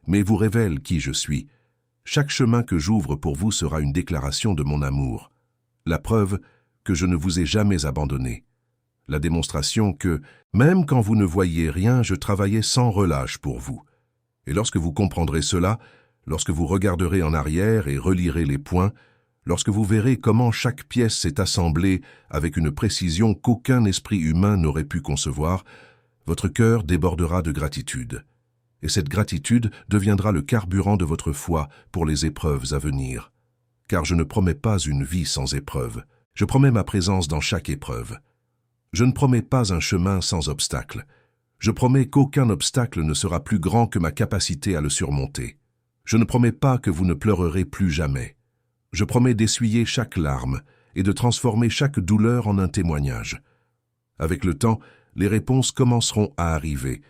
mais vous révèle qui je suis. Chaque chemin que j'ouvre pour vous sera une déclaration de mon amour. La preuve que je ne vous ai jamais abandonné. La démonstration que, même quand vous ne voyiez rien, je travaillais sans relâche pour vous. Et lorsque vous comprendrez cela, lorsque vous regarderez en arrière et relirez les points, lorsque vous verrez comment chaque pièce s'est assemblée avec une précision qu'aucun esprit humain n'aurait pu concevoir, votre cœur débordera de gratitude. Et cette gratitude deviendra le carburant de votre foi pour les épreuves à venir. Car je ne promets pas une vie sans épreuve, je promets ma présence dans chaque épreuve. Je ne promets pas un chemin sans obstacle. Je promets qu'aucun obstacle ne sera plus grand que ma capacité à le surmonter. Je ne promets pas que vous ne pleurerez plus jamais. Je promets d'essuyer chaque larme et de transformer chaque douleur en un témoignage. Avec le temps, les réponses commenceront à arriver.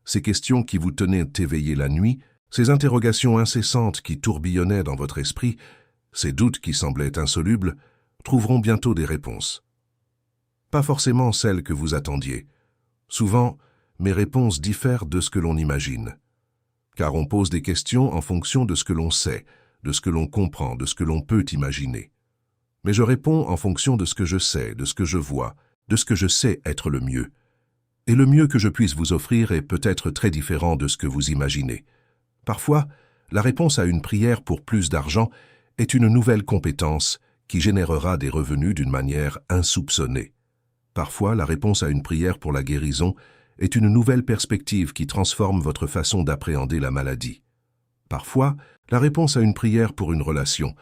Ces questions qui vous tenaient éveillé la nuit, ces interrogations incessantes qui tourbillonnaient dans votre esprit, ces doutes qui semblaient insolubles, trouveront bientôt des réponses. Pas forcément celles que vous attendiez. Souvent, mes réponses diffèrent de ce que l'on imagine. Car on pose des questions en fonction de ce que l'on sait, de ce que l'on comprend, de ce que l'on peut imaginer. Mais je réponds en fonction de ce que je sais, de ce que je vois, de ce que je sais être le mieux. Et le mieux que je puisse vous offrir est peut-être très différent de ce que vous imaginez. Parfois, la réponse à une prière pour plus d'argent est une nouvelle compétence qui générera des revenus d'une manière insoupçonnée. Parfois, la réponse à une prière pour la guérison est une nouvelle perspective qui transforme votre façon d'appréhender la maladie. Parfois, la réponse à une prière pour une relation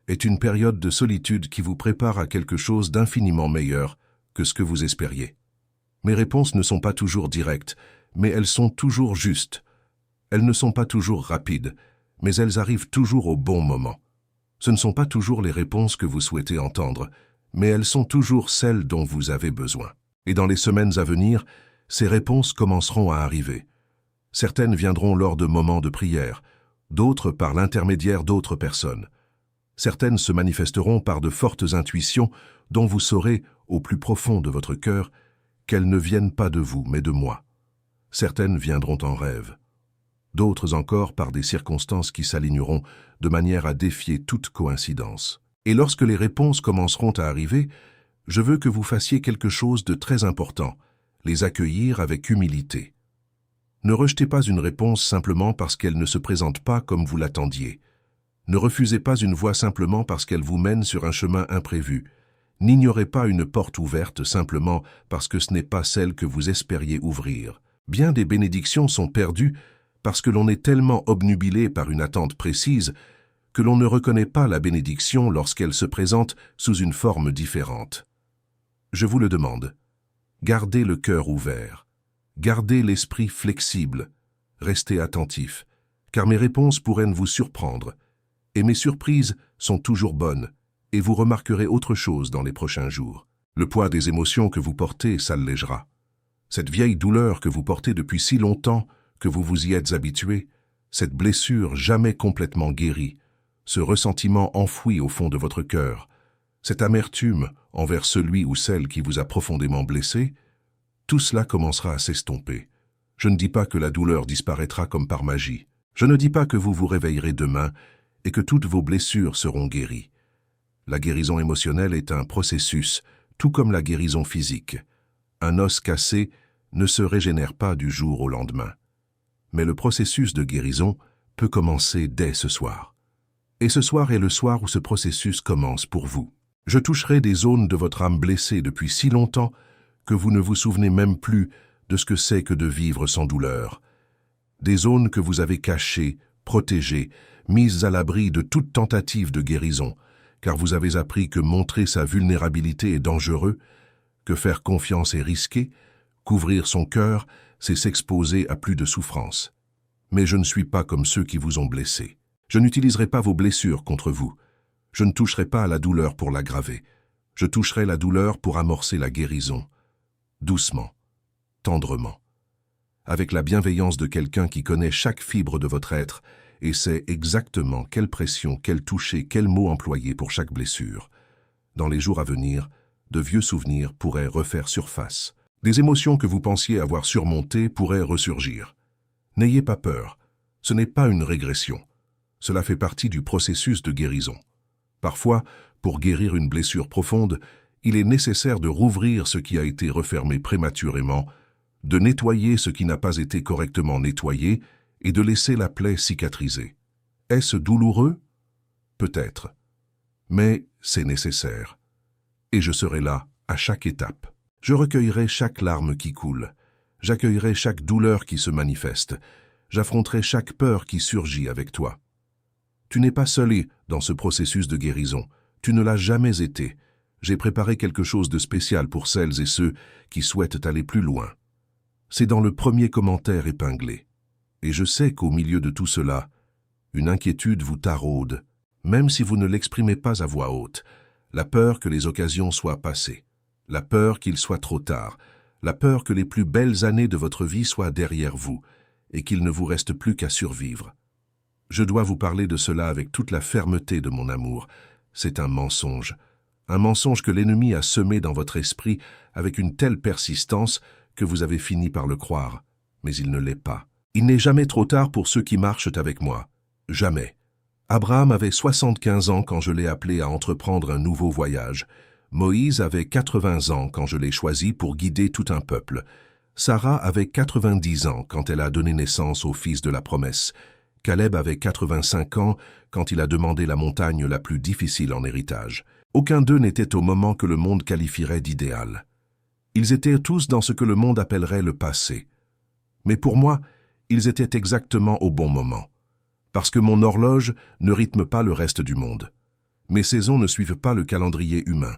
est une période de solitude qui vous prépare à quelque chose d'infiniment meilleur que ce que vous espériez. Mes réponses ne sont pas toujours directes, mais elles sont toujours justes. Elles ne sont pas toujours rapides, mais elles arrivent toujours au bon moment. Ce ne sont pas toujours les réponses que vous souhaitez entendre, mais elles sont toujours celles dont vous avez besoin. Et dans les semaines à venir, ces réponses commenceront à arriver. Certaines viendront lors de moments de prière, d'autres par l'intermédiaire d'autres personnes. Certaines se manifesteront par de fortes intuitions dont vous saurez, au plus profond de votre cœur, qu'elles ne viennent pas de vous, mais de moi. Certaines viendront en rêve. D'autres encore par des circonstances qui s'aligneront de manière à défier toute coïncidence. Et lorsque les réponses commenceront à arriver, je veux que vous fassiez quelque chose de très important, les accueillir avec humilité. Ne rejetez pas une réponse simplement parce qu'elle ne se présente pas comme vous l'attendiez. Ne refusez pas une voie simplement parce qu'elle vous mène sur un chemin imprévu. N'ignorez pas une porte ouverte simplement parce que ce n'est pas celle que vous espériez ouvrir. Bien des bénédictions sont perdues parce que l'on est tellement obnubilé par une attente précise que l'on ne reconnaît pas la bénédiction lorsqu'elle se présente sous une forme différente. Je vous le demande, gardez le cœur ouvert, gardez l'esprit flexible, restez attentif, car mes réponses pourraient vous surprendre, et mes surprises sont toujours bonnes, et vous remarquerez autre chose dans les prochains jours. Le poids des émotions que vous portez s'allégera. Cette vieille douleur que vous portez depuis si longtemps que vous vous y êtes habitué, cette blessure jamais complètement guérie, ce ressentiment enfoui au fond de votre cœur, cette amertume envers celui ou celle qui vous a profondément blessé, tout cela commencera à s'estomper. Je ne dis pas que la douleur disparaîtra comme par magie. Je ne dis pas que vous vous réveillerez demain et que toutes vos blessures seront guéries. La guérison émotionnelle est un processus, tout comme la guérison physique. Un os cassé ne se régénère pas du jour au lendemain. Mais le processus de guérison peut commencer dès ce soir. Et ce soir est le soir où ce processus commence pour vous. Je toucherai des zones de votre âme blessée depuis si longtemps que vous ne vous souvenez même plus de ce que c'est que de vivre sans douleur. Des zones que vous avez cachées, protégées, mises à l'abri de toute tentative de guérison, car vous avez appris que montrer sa vulnérabilité est dangereux, que faire confiance est risqué, qu'ouvrir son cœur, c'est s'exposer à plus de souffrance. Mais je ne suis pas comme ceux qui vous ont blessé. Je n'utiliserai pas vos blessures contre vous. Je ne toucherai pas à la douleur pour l'aggraver. Je toucherai la douleur pour amorcer la guérison. Doucement, tendrement, avec la bienveillance de quelqu'un qui connaît chaque fibre de votre être et sait exactement quelle pression, quel toucher, quel mot employer pour chaque blessure. Dans les jours à venir, de vieux souvenirs pourraient refaire surface. Des émotions que vous pensiez avoir surmontées pourraient ressurgir. N'ayez pas peur, ce n'est pas une régression. Cela fait partie du processus de guérison. Parfois, pour guérir une blessure profonde, il est nécessaire de rouvrir ce qui a été refermé prématurément, de nettoyer ce qui n'a pas été correctement nettoyé et de laisser la plaie cicatriser. Est-ce douloureux? Peut-être. Mais c'est nécessaire. Et je serai là, à chaque étape. Je recueillerai chaque larme qui coule. J'accueillerai chaque douleur qui se manifeste. J'affronterai chaque peur qui surgit avec toi. Tu n'es pas seul dans ce processus de guérison. Tu ne l'as jamais été. J'ai préparé quelque chose de spécial pour celles et ceux qui souhaitent aller plus loin. C'est dans le premier commentaire épinglé. Et je sais qu'au milieu de tout cela, une inquiétude vous taraude, même si vous ne l'exprimez pas à voix haute. La peur que les occasions soient passées. La peur qu'il soit trop tard. La peur que les plus belles années de votre vie soient derrière vous et qu'il ne vous reste plus qu'à survivre. Je dois vous parler de cela avec toute la fermeté de mon amour. C'est un mensonge que l'ennemi a semé dans votre esprit avec une telle persistance que vous avez fini par le croire. Mais il ne l'est pas. Il n'est jamais trop tard pour ceux qui marchent avec moi. Jamais. Abraham avait 75 ans quand je l'ai appelé à entreprendre un nouveau voyage. Moïse avait 80 ans quand je l'ai choisi pour guider tout un peuple. Sarah avait 90 ans quand elle a donné naissance au fils de la promesse. Caleb avait 85 ans quand il a demandé la montagne la plus difficile en héritage. Aucun d'eux n'était au moment que le monde qualifierait d'idéal. Ils étaient tous dans ce que le monde appellerait le passé. Mais pour moi, ils étaient exactement au bon moment. Parce que mon horloge ne rythme pas le reste du monde. Mes saisons ne suivent pas le calendrier humain.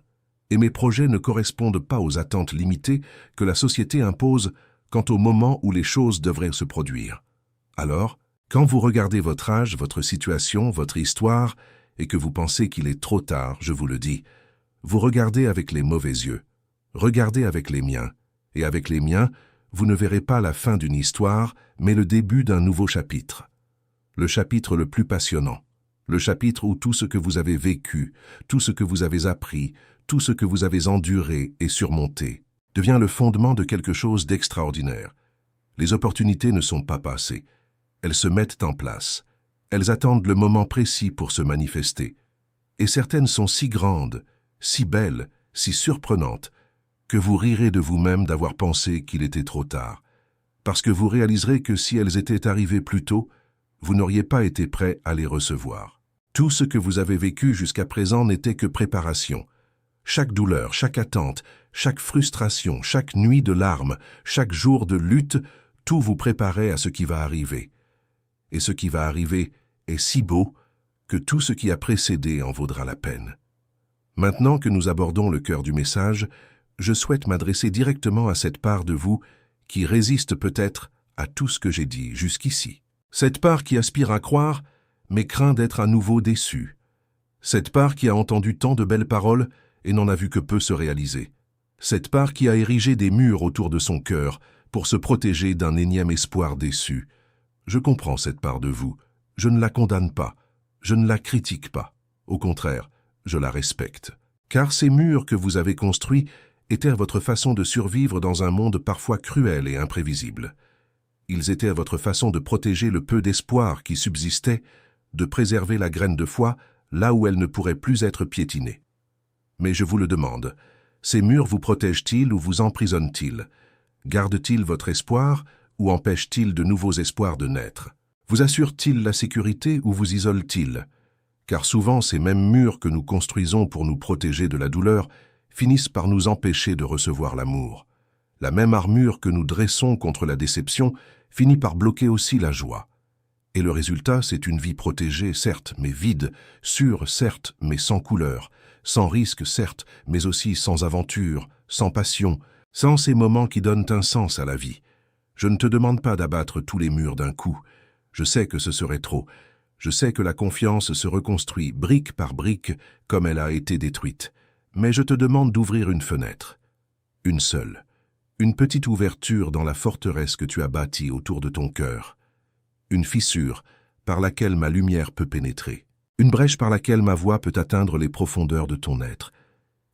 Et mes projets ne correspondent pas aux attentes limitées que la société impose quant au moment où les choses devraient se produire. Alors, quand vous regardez votre âge, votre situation, votre histoire, et que vous pensez qu'il est trop tard, je vous le dis, vous regardez avec les mauvais yeux. Regardez avec les miens. Et avec les miens, vous ne verrez pas la fin d'une histoire, mais le début d'un nouveau chapitre. Le chapitre le plus passionnant. Le chapitre où tout ce que vous avez vécu, tout ce que vous avez appris, tout ce que vous avez enduré et surmonté, devient le fondement de quelque chose d'extraordinaire. Les opportunités ne sont pas passées. Elles se mettent en place. Elles attendent le moment précis pour se manifester. Et certaines sont si grandes, si belles, si surprenantes, que vous rirez de vous-même d'avoir pensé qu'il était trop tard. Parce que vous réaliserez que si elles étaient arrivées plus tôt, vous n'auriez pas été prêt à les recevoir. Tout ce que vous avez vécu jusqu'à présent n'était que préparation. Chaque douleur, chaque attente, chaque frustration, chaque nuit de larmes, chaque jour de lutte, tout vous préparait à ce qui va arriver. Et ce qui va arriver est si beau que tout ce qui a précédé en vaudra la peine. Maintenant que nous abordons le cœur du message, je souhaite m'adresser directement à cette part de vous qui résiste peut-être à tout ce que j'ai dit jusqu'ici. Cette part qui aspire à croire, mais craint d'être à nouveau déçue. Cette part qui a entendu tant de belles paroles et n'en a vu que peu se réaliser. Cette part qui a érigé des murs autour de son cœur pour se protéger d'un énième espoir déçu. Je comprends cette part de vous. Je ne la condamne pas. Je ne la critique pas. Au contraire, je la respecte. Car ces murs que vous avez construits étaient votre façon de survivre dans un monde parfois cruel et imprévisible. Ils étaient votre façon de protéger le peu d'espoir qui subsistait, de préserver la graine de foi là où elle ne pourrait plus être piétinée. Mais je vous le demande, ces murs vous protègent-ils ou vous emprisonnent-ils? Gardent-ils votre espoir ou empêchent-ils de nouveaux espoirs de naître? Vous assurent-ils la sécurité ou vous isolent-ils? Car souvent ces mêmes murs que nous construisons pour nous protéger de la douleur finissent par nous empêcher de recevoir l'amour. La même armure que nous dressons contre la déception finit par bloquer aussi la joie. Et le résultat, c'est une vie protégée, certes, mais vide, sûre, certes, mais sans couleur, sans risque, certes, mais aussi sans aventure, sans passion, sans ces moments qui donnent un sens à la vie. Je ne te demande pas d'abattre tous les murs d'un coup. Je sais que ce serait trop. Je sais que la confiance se reconstruit brique par brique comme elle a été détruite. Mais je te demande d'ouvrir une fenêtre. Une seule. Une petite ouverture dans la forteresse que tu as bâtie autour de ton cœur. Une fissure par laquelle ma lumière peut pénétrer. Une brèche par laquelle ma voix peut atteindre les profondeurs de ton être.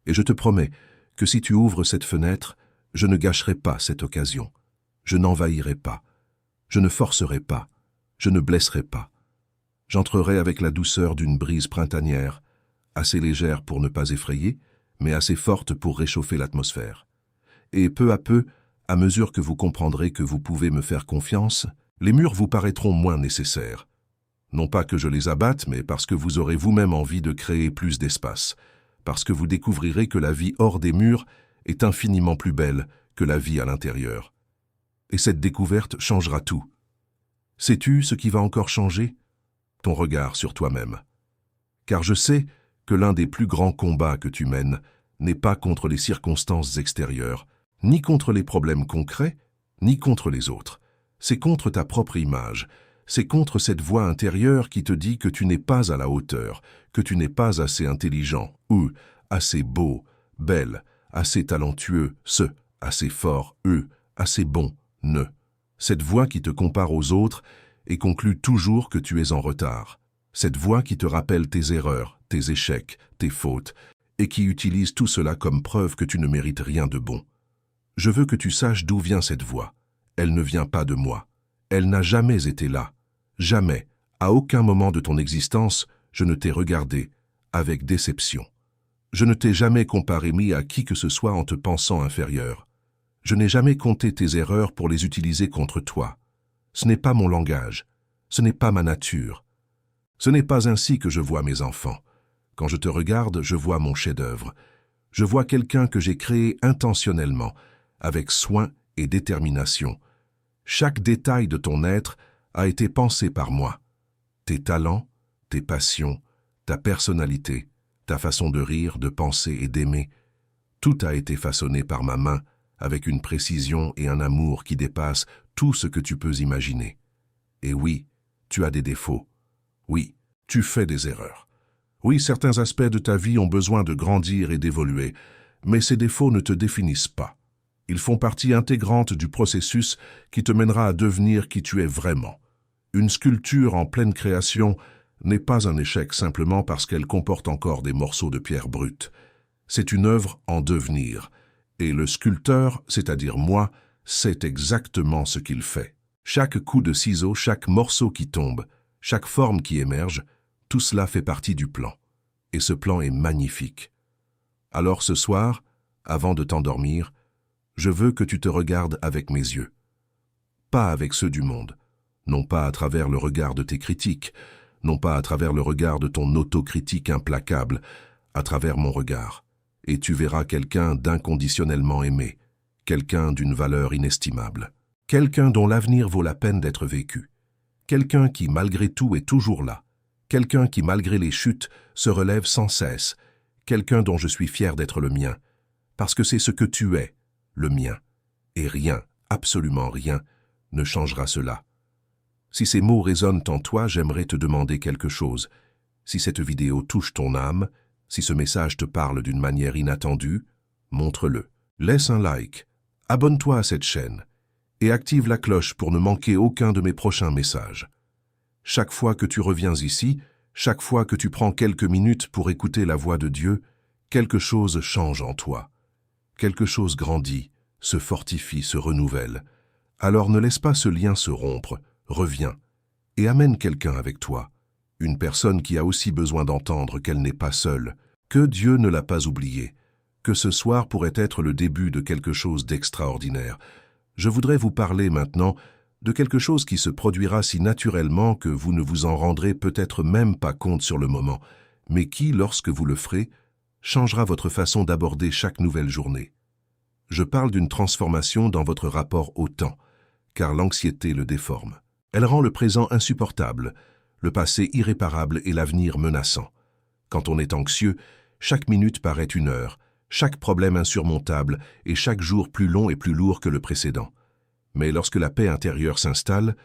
Et je te promets que si tu ouvres cette fenêtre, Je ne gâcherai pas cette occasion. Je n'envahirai pas. Je ne forcerai pas. Je ne blesserai pas. J'entrerai avec la douceur d'une brise printanière, assez légère pour ne pas effrayer, mais assez forte pour réchauffer l'atmosphère. Et peu à peu, à mesure que vous comprendrez que vous pouvez me faire confiance, les murs vous paraîtront moins nécessaires. Non pas que je les abatte, mais parce que vous aurez vous-même envie de créer plus d'espace, parce que vous découvrirez que la vie hors des murs est infiniment plus belle que la vie à l'intérieur. Et cette découverte changera tout. Sais-tu ce qui va encore changer? Ton regard sur toi-même. Car je sais que l'un des plus grands combats que tu mènes n'est pas contre les circonstances extérieures, ni contre les problèmes concrets, ni contre les autres. C'est contre ta propre image, c'est contre cette voix intérieure qui te dit que tu n'es pas à la hauteur, que tu n'es pas assez intelligent, ou assez beau, belle, assez talentueux, assez fort, assez bon, ne. Cette voix qui te compare aux autres et conclut toujours que tu es en retard. Cette voix qui te rappelle tes erreurs, tes échecs, tes fautes, et qui utilise tout cela comme preuve que tu ne mérites rien de bon. Je veux que tu saches d'où vient cette voix. Elle ne vient pas de moi. Elle n'a jamais été là. Jamais, à aucun moment de ton existence, je ne t'ai regardé avec déception. Je ne t'ai jamais comparé à qui que ce soit en te pensant inférieur. Je n'ai jamais compté tes erreurs pour les utiliser contre toi. Ce n'est pas mon langage. Ce n'est pas ma nature. Ce n'est pas ainsi que je vois mes enfants. Quand je te regarde, je vois mon chef-d'œuvre. Je vois quelqu'un que j'ai créé intentionnellement, avec soin et détermination. Chaque détail de ton être a été pensé par moi. Tes talents, tes passions, ta personnalité, ta façon de rire, de penser et d'aimer, tout a été façonné par ma main, avec une précision et un amour qui dépassent tout ce que tu peux imaginer. Et oui, tu as des défauts. Oui, tu fais des erreurs. Oui, certains aspects de ta vie ont besoin de grandir et d'évoluer, mais ces défauts ne te définissent pas. Ils font partie intégrante du processus qui te mènera à devenir qui tu es vraiment. Une sculpture en pleine création n'est pas un échec simplement parce qu'elle comporte encore des morceaux de pierre brute. C'est une œuvre en devenir. Et le sculpteur, c'est-à-dire moi, sait exactement ce qu'il fait. Chaque coup de ciseau, chaque morceau qui tombe, chaque forme qui émerge, tout cela fait partie du plan. Et ce plan est magnifique. Alors ce soir, avant de t'endormir, je veux que tu te regardes avec mes yeux. Pas avec ceux du monde, non pas à travers le regard de tes critiques, non pas à travers le regard de ton autocritique implacable, à travers mon regard. Et tu verras quelqu'un d'inconditionnellement aimé, quelqu'un d'une valeur inestimable, quelqu'un dont l'avenir vaut la peine d'être vécu, quelqu'un qui malgré tout est toujours là, quelqu'un qui malgré les chutes se relève sans cesse, quelqu'un dont je suis fier d'être le mien, parce que c'est ce que tu es, le mien, et rien, absolument rien, ne changera cela. Si ces mots résonnent en toi, j'aimerais te demander quelque chose. Si cette vidéo touche ton âme, si ce message te parle d'une manière inattendue, montre-le. Laisse un like, abonne-toi à cette chaîne et active la cloche pour ne manquer aucun de mes prochains messages. Chaque fois que tu reviens ici, chaque fois que tu prends quelques minutes pour écouter la voix de Dieu, quelque chose change en toi. Quelque chose grandit, se fortifie, se renouvelle. Alors ne laisse pas ce lien se rompre, reviens et amène quelqu'un avec toi. Une personne qui a aussi besoin d'entendre qu'elle n'est pas seule, que Dieu ne l'a pas oubliée, que ce soir pourrait être le début de quelque chose d'extraordinaire. Je voudrais vous parler maintenant de quelque chose qui se produira si naturellement que vous ne vous en rendrez peut-être même pas compte sur le moment, mais qui, lorsque vous le ferez, changera votre façon d'aborder chaque nouvelle journée. Je parle d'une transformation dans votre rapport au temps, car l'anxiété le déforme. Elle rend le présent insupportable, le passé irréparable et l'avenir menaçant. Quand on est anxieux, chaque minute paraît une heure, chaque problème insurmontable et chaque jour plus long et plus lourd que le précédent. Mais lorsque la paix intérieure s'installe,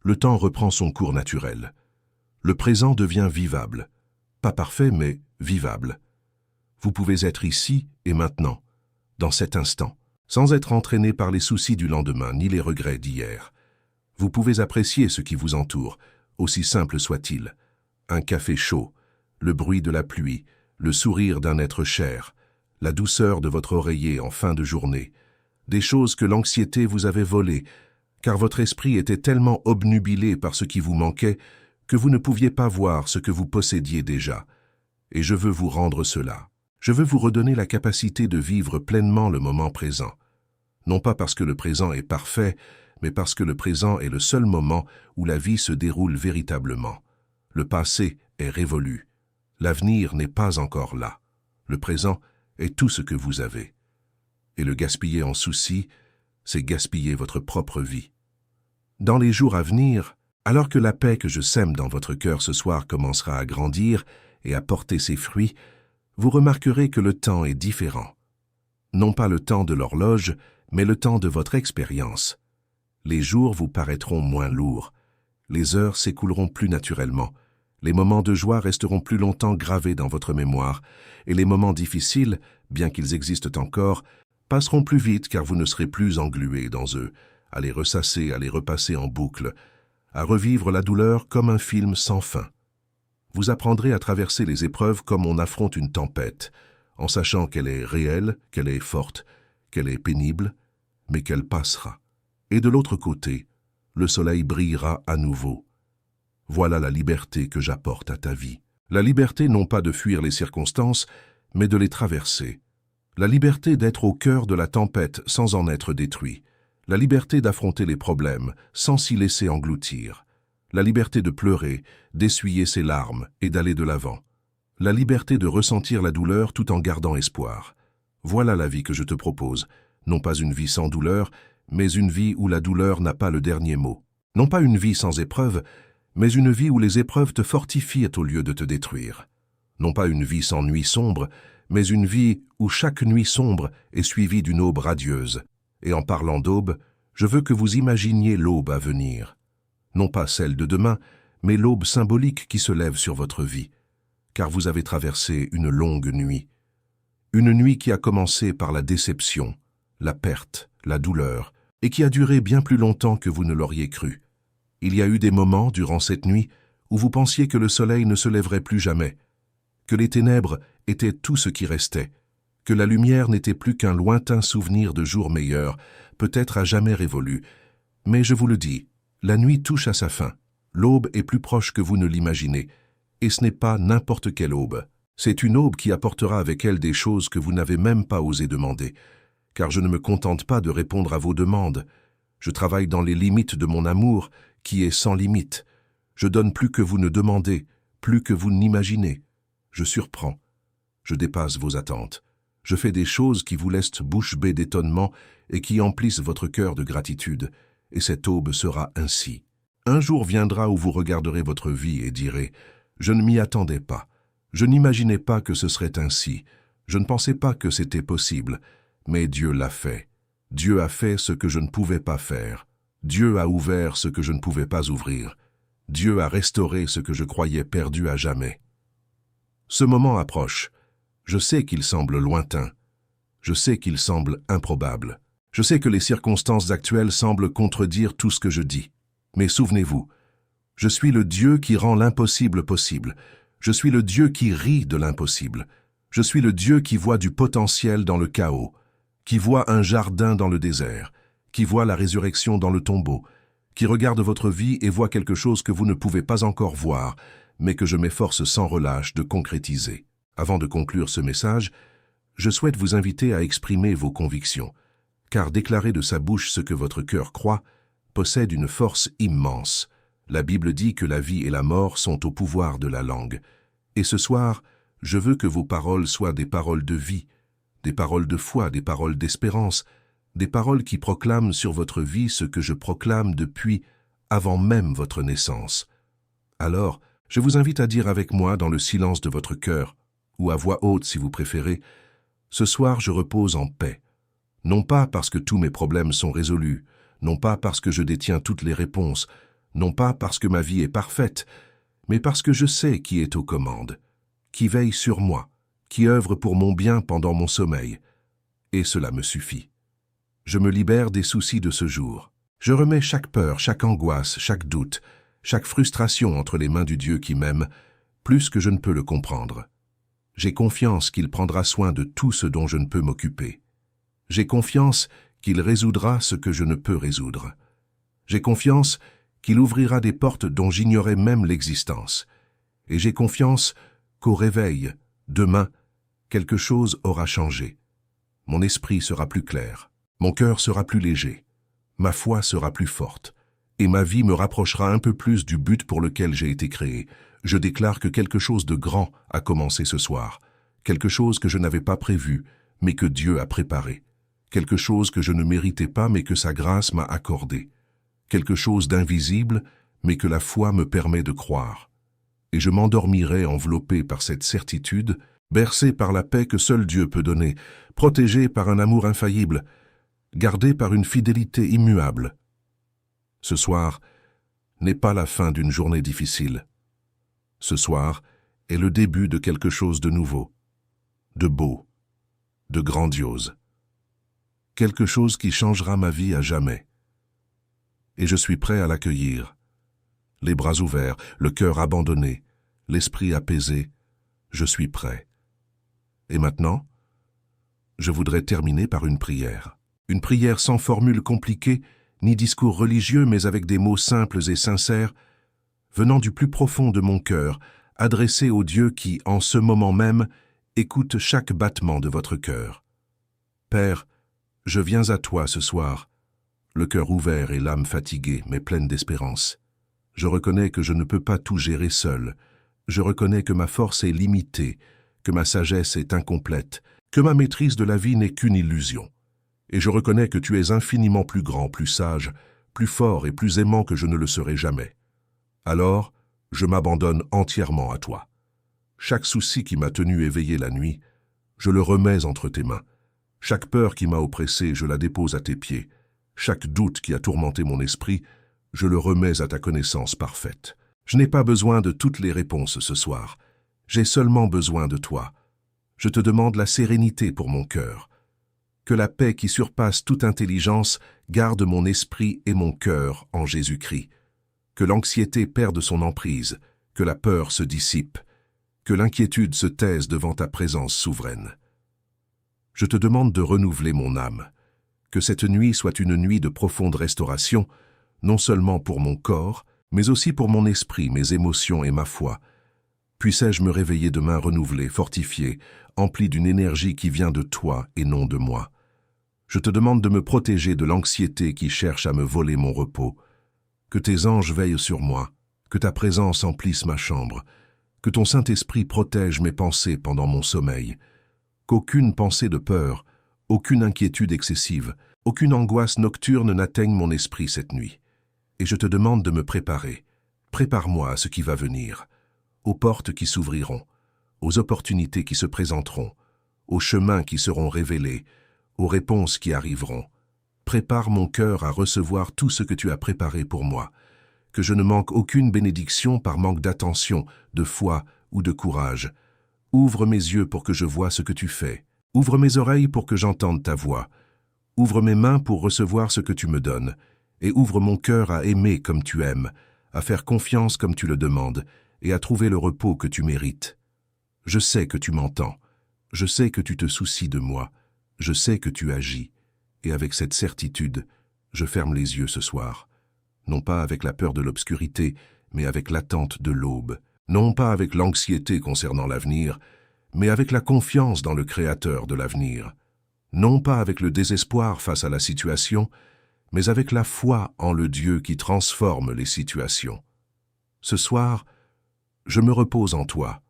le temps reprend son cours naturel. Le présent devient vivable. Pas parfait, mais vivable. Vous pouvez être ici et maintenant, dans cet instant, sans être entraîné par les soucis du lendemain ni les regrets d'hier. Vous pouvez apprécier ce qui vous entoure, aussi simple soit-il. Un café chaud, le bruit de la pluie, le sourire d'un être cher, la douceur de votre oreiller en fin de journée, des choses que l'anxiété vous avait volées, car votre esprit était tellement obnubilé par ce qui vous manquait que vous ne pouviez pas voir ce que vous possédiez déjà. Et je veux vous rendre cela. Je veux vous redonner la capacité de vivre pleinement le moment présent. Non pas parce que le présent est parfait, mais parce que le présent est le seul moment où la vie se déroule véritablement. Le passé est révolu. L'avenir n'est pas encore là. Le présent est tout ce que vous avez. Et le gaspiller en soucis, c'est gaspiller votre propre vie. Dans les jours à venir, alors que la paix que je sème dans votre cœur ce soir commencera à grandir et à porter ses fruits, vous remarquerez que le temps est différent. Non pas le temps de l'horloge, mais le temps de votre expérience. Les jours vous paraîtront moins lourds. Les heures s'écouleront plus naturellement. Les moments de joie resteront plus longtemps gravés dans votre mémoire, et les moments difficiles, bien qu'ils existent encore, passeront plus vite car vous ne serez plus englué dans eux, à les ressasser, à les repasser en boucle, à revivre la douleur comme un film sans fin. Vous apprendrez à traverser les épreuves comme on affronte une tempête, en sachant qu'elle est réelle, qu'elle est forte, qu'elle est pénible, mais qu'elle passera. Et de l'autre côté, le soleil brillera à nouveau. Voilà la liberté que j'apporte à ta vie. La liberté non pas de fuir les circonstances, mais de les traverser. La liberté d'être au cœur de la tempête sans en être détruit. La liberté d'affronter les problèmes sans s'y laisser engloutir. La liberté de pleurer, d'essuyer ses larmes et d'aller de l'avant. La liberté de ressentir la douleur tout en gardant espoir. Voilà la vie que je te propose. Non pas une vie sans douleur, mais une vie où la douleur n'a pas le dernier mot. Non pas une vie sans épreuves, mais une vie où les épreuves te fortifient au lieu de te détruire. Non pas une vie sans nuit sombre, mais une vie où chaque nuit sombre est suivie d'une aube radieuse. Et en parlant d'aube, je veux que vous imaginiez l'aube à venir. Non pas celle de demain, mais l'aube symbolique qui se lève sur votre vie, car vous avez traversé une longue nuit. Une nuit qui a commencé par la déception, la perte, la douleur, et qui a duré bien plus longtemps que vous ne l'auriez cru. Il y a eu des moments, durant cette nuit, où vous pensiez que le soleil ne se lèverait plus jamais, que les ténèbres étaient tout ce qui restait, que la lumière n'était plus qu'un lointain souvenir de jours meilleurs, peut-être à jamais révolu. Mais je vous le dis, la nuit touche à sa fin. L'aube est plus proche que vous ne l'imaginez, et ce n'est pas n'importe quelle aube. C'est une aube qui apportera avec elle des choses que vous n'avez même pas osé demander, car je ne me contente pas de répondre à vos demandes. Je travaille dans les limites de mon amour, qui est sans limite. Je donne plus que vous ne demandez, plus que vous n'imaginez. Je surprends. Je dépasse vos attentes. Je fais des choses qui vous laissent bouche bée d'étonnement et qui emplissent votre cœur de gratitude. Et cette aube sera ainsi. Un jour viendra où vous regarderez votre vie et direz « Je ne m'y attendais pas. Je n'imaginais pas que ce serait ainsi. Je ne pensais pas que c'était possible. Mais Dieu l'a fait. Dieu a fait ce que je ne pouvais pas faire. Dieu a ouvert ce que je ne pouvais pas ouvrir. Dieu a restauré ce que je croyais perdu à jamais. » Ce moment approche. Je sais qu'il semble lointain. Je sais qu'il semble improbable. Je sais que les circonstances actuelles semblent contredire tout ce que je dis. Mais souvenez-vous, je suis le Dieu qui rend l'impossible possible. Je suis le Dieu qui rit de l'impossible. Je suis le Dieu qui voit du potentiel dans le chaos, qui voit un jardin dans le désert, qui voit la résurrection dans le tombeau, qui regarde votre vie et voit quelque chose que vous ne pouvez pas encore voir, mais que je m'efforce sans relâche de concrétiser. Avant de conclure ce message, je souhaite vous inviter à exprimer vos convictions, car déclarer de sa bouche ce que votre cœur croit possède une force immense. La Bible dit que la vie et la mort sont au pouvoir de la langue. Et ce soir, je veux que vos paroles soient des paroles de vie, des paroles de foi, des paroles d'espérance, des paroles qui proclament sur votre vie ce que je proclame depuis avant même votre naissance. Alors, je vous invite à dire avec moi dans le silence de votre cœur, ou à voix haute si vous préférez, « Ce soir je repose en paix. Non pas parce que tous mes problèmes sont résolus, non pas parce que je détiens toutes les réponses, non pas parce que ma vie est parfaite, mais parce que je sais qui est aux commandes, qui veille sur moi, qui œuvre pour mon bien pendant mon sommeil. Et cela me suffit. Je me libère des soucis de ce jour. Je remets chaque peur, chaque angoisse, chaque doute, chaque frustration entre les mains du Dieu qui m'aime, plus que je ne peux le comprendre. J'ai confiance qu'il prendra soin de tout ce dont je ne peux m'occuper. J'ai confiance qu'il résoudra ce que je ne peux résoudre. J'ai confiance qu'il ouvrira des portes dont j'ignorais même l'existence. Et j'ai confiance qu'au réveil, demain, quelque chose aura changé. Mon esprit sera plus clair, mon cœur sera plus léger, ma foi sera plus forte, et ma vie me rapprochera un peu plus du but pour lequel j'ai été créé. Je déclare que quelque chose de grand a commencé ce soir, quelque chose que je n'avais pas prévu, mais que Dieu a préparé, quelque chose que je ne méritais pas, mais que sa grâce m'a accordé, quelque chose d'invisible, mais que la foi me permet de croire. Et je m'endormirai enveloppé par cette certitude, bercé par la paix que seul Dieu peut donner, protégé par un amour infaillible, gardé par une fidélité immuable. Ce soir n'est pas la fin d'une journée difficile. Ce soir est le début de quelque chose de nouveau, de beau, de grandiose. Quelque chose qui changera ma vie à jamais. Et je suis prêt à l'accueillir. Les bras ouverts, le cœur abandonné, l'esprit apaisé, je suis prêt. Et maintenant, je voudrais terminer par une prière. Une prière sans formule compliquée, ni discours religieux, mais avec des mots simples et sincères, venant du plus profond de mon cœur, adressés au Dieu qui, en ce moment même, écoute chaque battement de votre cœur. Père, je viens à toi ce soir, le cœur ouvert et l'âme fatiguée, mais pleine d'espérance. Je reconnais que je ne peux pas tout gérer seul. Je reconnais que ma force est limitée, que ma sagesse est incomplète, que ma maîtrise de la vie n'est qu'une illusion. Et je reconnais que tu es infiniment plus grand, plus sage, plus fort et plus aimant que je ne le serai jamais. Alors, je m'abandonne entièrement à toi. Chaque souci qui m'a tenu éveillé la nuit, je le remets entre tes mains. Chaque peur qui m'a oppressé, je la dépose à tes pieds. Chaque doute qui a tourmenté mon esprit, je le remets à ta connaissance parfaite. Je n'ai pas besoin de toutes les réponses ce soir. J'ai seulement besoin de toi. Je te demande la sérénité pour mon cœur. Que la paix qui surpasse toute intelligence garde mon esprit et mon cœur en Jésus-Christ. Que l'anxiété perde son emprise, que la peur se dissipe, que l'inquiétude se taise devant ta présence souveraine. Je te demande de renouveler mon âme, que cette nuit soit une nuit de profonde restauration, non seulement pour mon corps, mais aussi pour mon esprit, mes émotions et ma foi. Puissais-je me réveiller demain renouvelé, fortifié, empli d'une énergie qui vient de toi et non de moi. Je te demande de me protéger de l'anxiété qui cherche à me voler mon repos. Que tes anges veillent sur moi, que ta présence emplisse ma chambre, que ton Saint-Esprit protège mes pensées pendant mon sommeil, qu'aucune pensée de peur, aucune inquiétude excessive, aucune angoisse nocturne n'atteigne mon esprit cette nuit. Et je te demande de me préparer. Prépare-moi à ce qui va venir, aux portes qui s'ouvriront, aux opportunités qui se présenteront, aux chemins qui seront révélés, aux réponses qui arriveront. Prépare mon cœur à recevoir tout ce que tu as préparé pour moi, que je ne manque aucune bénédiction par manque d'attention, de foi ou de courage. Ouvre mes yeux pour que je voie ce que tu fais. Ouvre mes oreilles pour que j'entende ta voix. Ouvre mes mains pour recevoir ce que tu me donnes. Et ouvre mon cœur à aimer comme tu aimes, à faire confiance comme tu le demandes, et à trouver le repos que tu mérites. Je sais que tu m'entends. Je sais que tu te soucies de moi. Je sais que tu agis. Et avec cette certitude, je ferme les yeux ce soir. Non pas avec la peur de l'obscurité, mais avec l'attente de l'aube. Non pas avec l'anxiété concernant l'avenir, mais avec la confiance dans le Créateur de l'avenir. Non pas avec le désespoir face à la situation, mais avec la foi en le Dieu qui transforme les situations. Ce soir, je me repose en toi.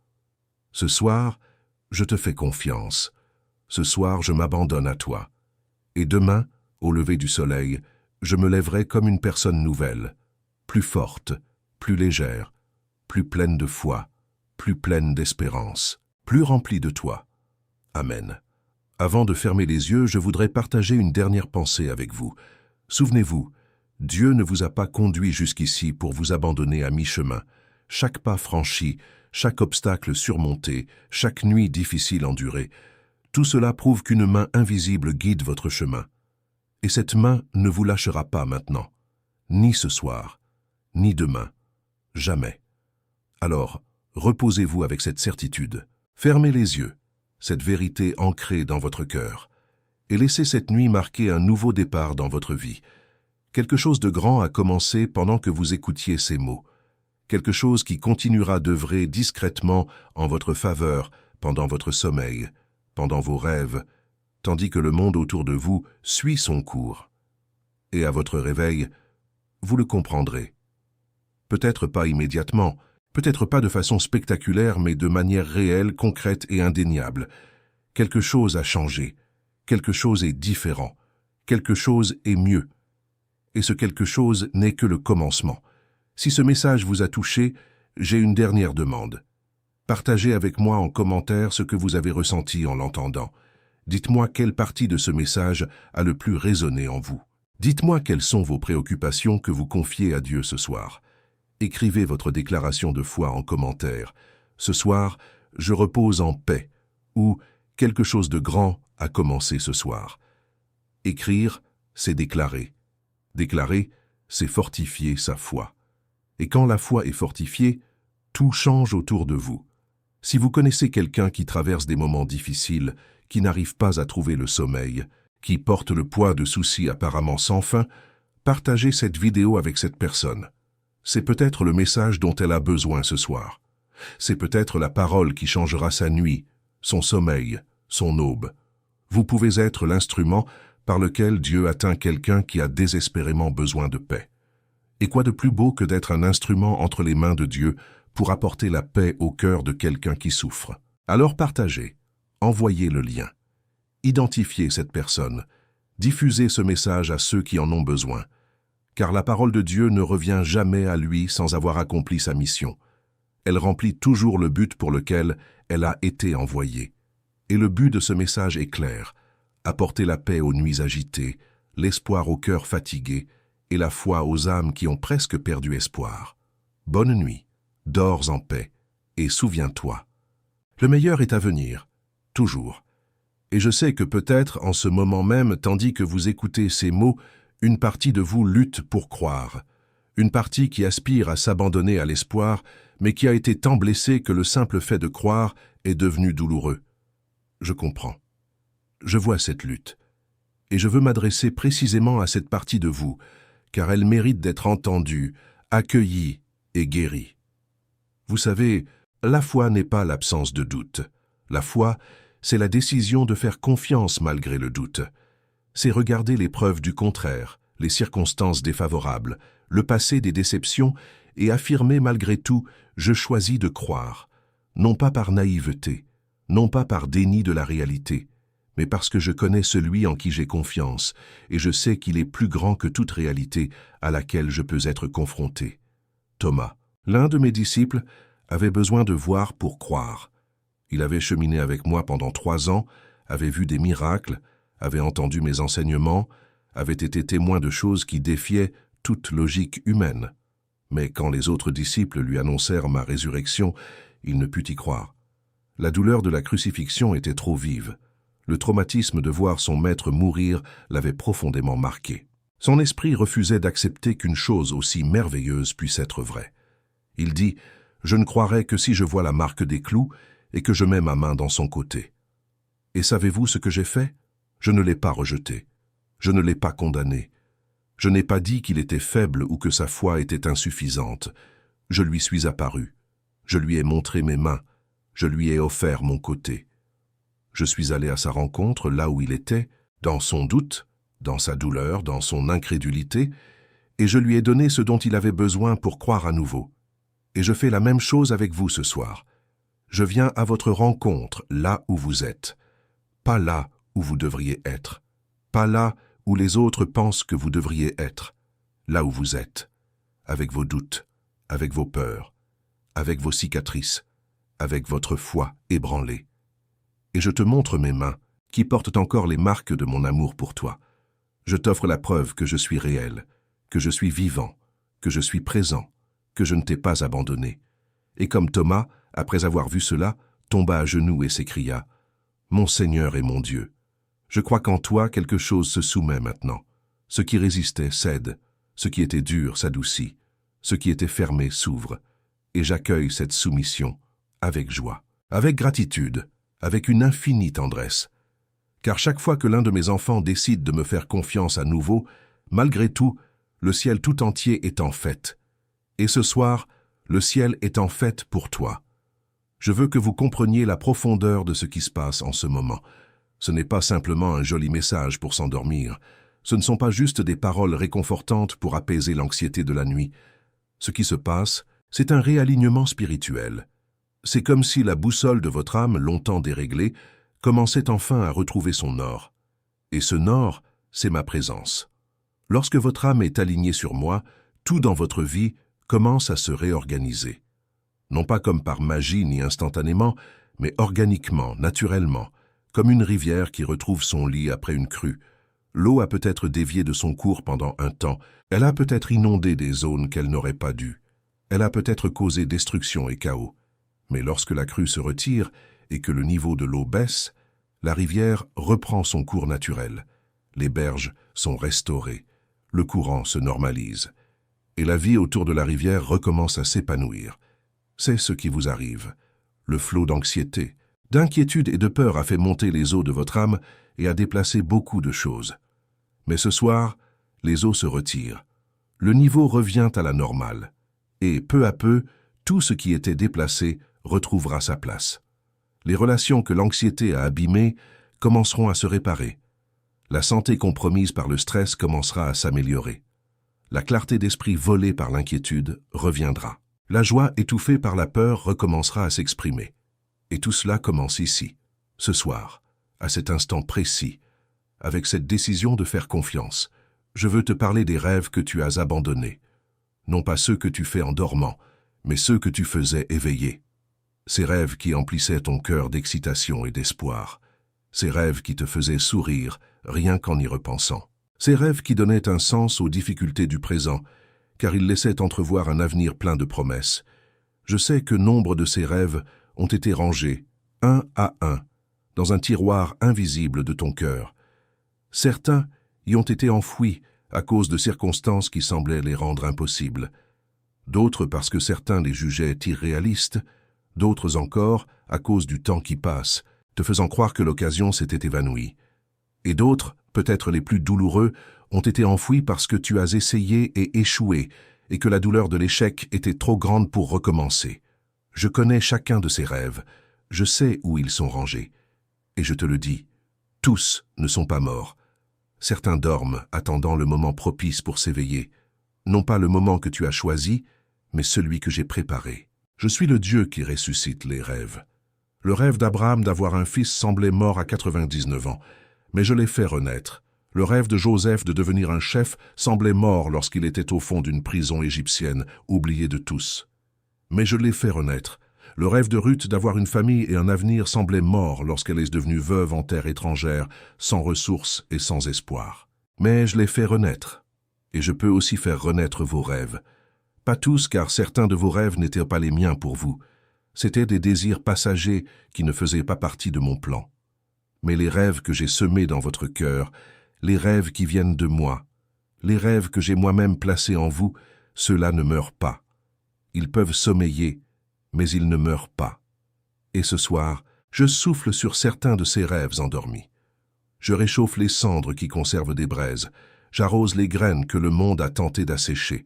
Ce soir, je te fais confiance. Ce soir, je m'abandonne à toi. Et demain, au lever du soleil, je me lèverai comme une personne nouvelle, plus forte, plus légère, plus pleine de foi, plus pleine d'espérance, plus remplie de toi. Amen. Avant de fermer les yeux, je voudrais partager une dernière pensée avec vous. Souvenez-vous, Dieu ne vous a pas conduit jusqu'ici pour vous abandonner à mi-chemin. Chaque pas franchi, chaque obstacle surmonté, chaque nuit difficile endurée, tout cela prouve qu'une main invisible guide votre chemin. Et cette main ne vous lâchera pas maintenant, ni ce soir, ni demain, jamais. Alors, reposez-vous avec cette certitude. Fermez les yeux, cette vérité ancrée dans votre cœur, et laissez cette nuit marquer un nouveau départ dans votre vie. Quelque chose de grand a commencé pendant que vous écoutiez ces mots. Quelque chose qui continuera d'œuvrer discrètement en votre faveur pendant votre sommeil, pendant vos rêves, tandis que le monde autour de vous suit son cours. Et à votre réveil, vous le comprendrez. Peut-être pas immédiatement, peut-être pas de façon spectaculaire, mais de manière réelle, concrète et indéniable. Quelque chose a changé, quelque chose est différent, quelque chose est mieux. Et ce quelque chose n'est que le commencement. Si ce message vous a touché, j'ai une dernière demande. Partagez avec moi en commentaire ce que vous avez ressenti en l'entendant. Dites-moi quelle partie de ce message a le plus résonné en vous. Dites-moi quelles sont vos préoccupations que vous confiez à Dieu ce soir. Écrivez votre déclaration de foi en commentaire. Ce soir, je repose en paix, ou quelque chose de grand a commencé ce soir. Écrire, c'est déclarer. Déclarer, c'est fortifier sa foi. Et quand la foi est fortifiée, tout change autour de vous. Si vous connaissez quelqu'un qui traverse des moments difficiles, qui n'arrive pas à trouver le sommeil, qui porte le poids de soucis apparemment sans fin, partagez cette vidéo avec cette personne. C'est peut-être le message dont elle a besoin ce soir. C'est peut-être la parole qui changera sa nuit, son sommeil, son aube. Vous pouvez être l'instrument par lequel Dieu atteint quelqu'un qui a désespérément besoin de paix. Et quoi de plus beau que d'être un instrument entre les mains de Dieu pour apporter la paix au cœur de quelqu'un qui souffre? Alors partagez, envoyez le lien. Identifiez cette personne, diffusez ce message à ceux qui en ont besoin, car la parole de Dieu ne revient jamais à lui sans avoir accompli sa mission. Elle remplit toujours le but pour lequel elle a été envoyée. Et le but de ce message est clair, apporter la paix aux nuits agitées, l'espoir aux cœurs fatigués et la foi aux âmes qui ont presque perdu espoir. Bonne nuit, dors en paix, et souviens-toi. Le meilleur est à venir, toujours. Et je sais que peut-être, en ce moment même, tandis que vous écoutez ces mots, une partie de vous lutte pour croire. Une partie qui aspire à s'abandonner à l'espoir, mais qui a été tant blessée que le simple fait de croire est devenu douloureux. Je comprends. Je vois cette lutte. Et je veux m'adresser précisément à cette partie de vous, car elle mérite d'être entendue, accueillie et guérie. Vous savez, la foi n'est pas l'absence de doute. La foi, c'est la décision de faire confiance malgré le doute. C'est regarder les preuves du contraire, les circonstances défavorables, le passé des déceptions et affirmer malgré tout « je choisis de croire », non pas par naïveté, non pas par déni de la réalité, mais parce que je connais celui en qui j'ai confiance et je sais qu'il est plus grand que toute réalité à laquelle je peux être confronté. Thomas, l'un de mes disciples, avait besoin de voir pour croire. Il avait cheminé avec moi pendant 3 ans, avait vu des miracles, avait entendu mes enseignements, avait été témoin de choses qui défiaient toute logique humaine. Mais quand les autres disciples lui annoncèrent ma résurrection, il ne put y croire. La douleur de la crucifixion était trop vive. Le traumatisme de voir son maître mourir l'avait profondément marqué. Son esprit refusait d'accepter qu'une chose aussi merveilleuse puisse être vraie. Il dit « Je ne croirai que si je vois la marque des clous et que je mets ma main dans son côté. » Et savez-vous ce que j'ai fait? Je ne l'ai pas rejeté. Je ne l'ai pas condamné. Je n'ai pas dit qu'il était faible ou que sa foi était insuffisante. Je lui suis apparu. Je lui ai montré mes mains. Je lui ai offert mon côté. Je suis allé à sa rencontre là où il était, dans son doute, dans sa douleur, dans son incrédulité, et je lui ai donné ce dont il avait besoin pour croire à nouveau. Et je fais la même chose avec vous ce soir. Je viens à votre rencontre là où vous êtes, pas là où vous devriez être, pas là où les autres pensent que vous devriez être, là où vous êtes, avec vos doutes, avec vos peurs, avec vos cicatrices, avec votre foi ébranlée. Et je te montre mes mains, qui portent encore les marques de mon amour pour toi. Je t'offre la preuve que je suis réel, que je suis vivant, que je suis présent, que je ne t'ai pas abandonné. Et comme Thomas, après avoir vu cela, tomba à genoux et s'écria « Mon Seigneur et mon Dieu, je crois qu'en toi quelque chose se soumet maintenant. Ce qui résistait cède, ce qui était dur s'adoucit, ce qui était fermé s'ouvre, et j'accueille cette soumission avec joie, avec gratitude, avec une infinie tendresse. car chaque fois que l'un de mes enfants décide de me faire confiance à nouveau, malgré tout, le ciel tout entier est en fête. Et ce soir, le ciel est en fête pour toi. Je veux que vous compreniez la profondeur de ce qui se passe en ce moment. Ce n'est pas simplement un joli message pour s'endormir. Ce ne sont pas juste des paroles réconfortantes pour apaiser l'anxiété de la nuit. Ce qui se passe, c'est un réalignement spirituel. C'est comme si la boussole de votre âme, longtemps déréglée, commençait enfin à retrouver son nord. Et ce nord, c'est ma présence. Lorsque votre âme est alignée sur moi, tout dans votre vie commence à se réorganiser. Non pas comme par magie ni instantanément, mais organiquement, naturellement, comme une rivière qui retrouve son lit après une crue. L'eau a peut-être dévié de son cours pendant un temps, elle a peut-être inondé des zones qu'elle n'aurait pas dû. Elle a peut-être causé destruction et chaos. Mais lorsque la crue se retire et que le niveau de l'eau baisse, la rivière reprend son cours naturel. Les berges sont restaurées, le courant se normalise, et la vie autour de la rivière recommence à s'épanouir. C'est ce qui vous arrive. Le flot d'anxiété, d'inquiétude et de peur a fait monter les eaux de votre âme et a déplacé beaucoup de choses. Mais ce soir, les eaux se retirent. Le niveau revient à la normale. Et peu à peu, tout ce qui était déplacé retrouvera sa place. Les relations que l'anxiété a abîmées commenceront à se réparer. La santé compromise par le stress commencera à s'améliorer. La clarté d'esprit volée par l'inquiétude reviendra. La joie étouffée par la peur recommencera à s'exprimer. Et tout cela commence ici, ce soir, à cet instant précis, avec cette décision de faire confiance. Je veux te parler des rêves que tu as abandonnés. Non pas ceux que tu fais en dormant, mais ceux que tu faisais éveillés. Ces rêves qui emplissaient ton cœur d'excitation et d'espoir. Ces rêves qui te faisaient sourire rien qu'en y repensant. Ces rêves qui donnaient un sens aux difficultés du présent, car ils laissaient entrevoir un avenir plein de promesses. Je sais que nombre de ces rêves ont été rangés, un à un, dans un tiroir invisible de ton cœur. Certains y ont été enfouis à cause de circonstances qui semblaient les rendre impossibles. D'autres parce que certains les jugeaient irréalistes, d'autres encore à cause du temps qui passe, te faisant croire que l'occasion s'était évanouie. Et d'autres, peut-être les plus douloureux, ont été enfouis parce que tu as essayé et échoué, et que la douleur de l'échec était trop grande pour recommencer. Je connais chacun de ces rêves, je sais où ils sont rangés. Et je te le dis, tous ne sont pas morts. Certains dorment, attendant le moment propice pour s'éveiller. Non pas le moment que tu as choisi, mais celui que j'ai préparé. Je suis le Dieu qui ressuscite les rêves. Le rêve d'Abraham d'avoir un fils semblait mort à 99 ans, mais je l'ai fait renaître. Le rêve de Joseph de devenir un chef semblait mort lorsqu'il était au fond d'une prison égyptienne, oublié de tous. Mais je l'ai fait renaître. Le rêve de Ruth d'avoir une famille et un avenir semblait mort lorsqu'elle est devenue veuve en terre étrangère, sans ressources et sans espoir. Mais je l'ai fait renaître. Et je peux aussi faire renaître vos rêves. Pas tous, car certains de vos rêves n'étaient pas les miens pour vous. C'étaient des désirs passagers qui ne faisaient pas partie de mon plan. Mais les rêves que j'ai semés dans votre cœur, les rêves qui viennent de moi, les rêves que j'ai moi-même placés en vous, ceux-là ne meurent pas. Ils peuvent sommeiller, mais ils ne meurent pas. Et ce soir, je souffle sur certains de ces rêves endormis. Je réchauffe les cendres qui conservent des braises, j'arrose les graines que le monde a tenté d'assécher.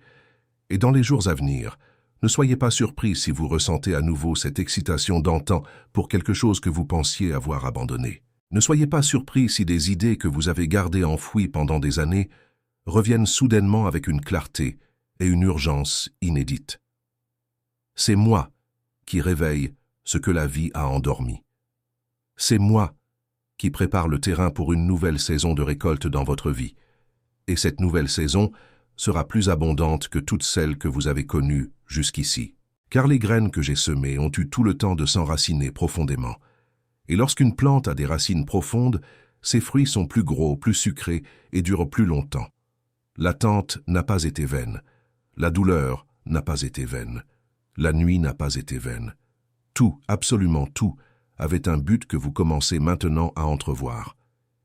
Et dans les jours à venir, ne soyez pas surpris si vous ressentez à nouveau cette excitation d'antan pour quelque chose que vous pensiez avoir abandonné. Ne soyez pas surpris si des idées que vous avez gardées enfouies pendant des années reviennent soudainement avec une clarté et une urgence inédites. C'est moi qui réveille ce que la vie a endormi. C'est moi qui prépare le terrain pour une nouvelle saison de récolte dans votre vie. Et cette nouvelle saison sera plus abondante que toutes celles que vous avez connues jusqu'ici. Car les graines que j'ai semées ont eu tout le temps de s'enraciner profondément. Et lorsqu'une plante a des racines profondes, ses fruits sont plus gros, plus sucrés et durent plus longtemps. L'attente n'a pas été vaine. La douleur n'a pas été vaine. La nuit n'a pas été vaine. Tout, absolument tout, avait un but que vous commencez maintenant à entrevoir.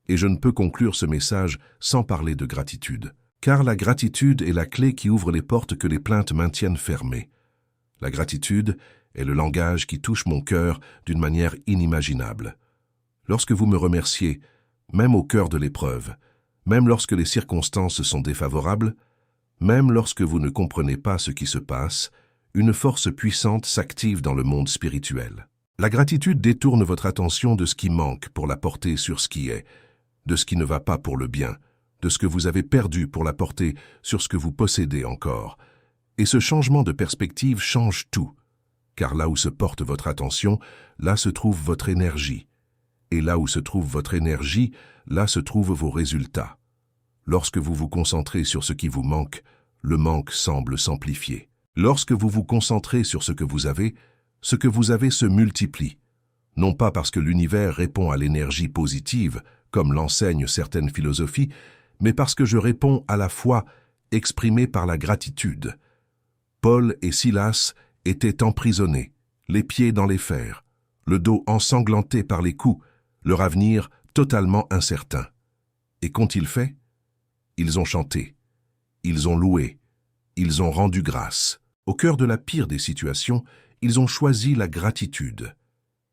Et je ne peux conclure ce message sans parler de gratitude. Car la gratitude est la clé qui ouvre les portes que les plaintes maintiennent fermées. La gratitude est le langage qui touche mon cœur d'une manière inimaginable. Lorsque vous me remerciez, même au cœur de l'épreuve, même lorsque les circonstances sont défavorables, même lorsque vous ne comprenez pas ce qui se passe, une force puissante s'active dans le monde spirituel. La gratitude détourne votre attention de ce qui manque pour la porter sur ce qui est, de ce qui ne va pas pour le bien, de ce que vous avez perdu pour la porter sur ce que vous possédez encore. Et ce changement de perspective change tout, car là où se porte votre attention, là se trouve votre énergie. Et là où se trouve votre énergie, là se trouvent vos résultats. Lorsque vous vous concentrez sur ce qui vous manque, le manque semble s'amplifier. Lorsque vous vous concentrez sur ce que vous avez se multiplie. Non pas parce que l'univers répond à l'énergie positive, comme l'enseignent certaines philosophies, mais parce que je réponds à la foi exprimée par la gratitude. Paul et Silas étaient emprisonnés, les pieds dans les fers, le dos ensanglanté par les coups, leur avenir totalement incertain. Et qu'ont-ils fait? Ils ont chanté, ils ont loué, ils ont rendu grâce. Au cœur de la pire des situations, ils ont choisi la gratitude.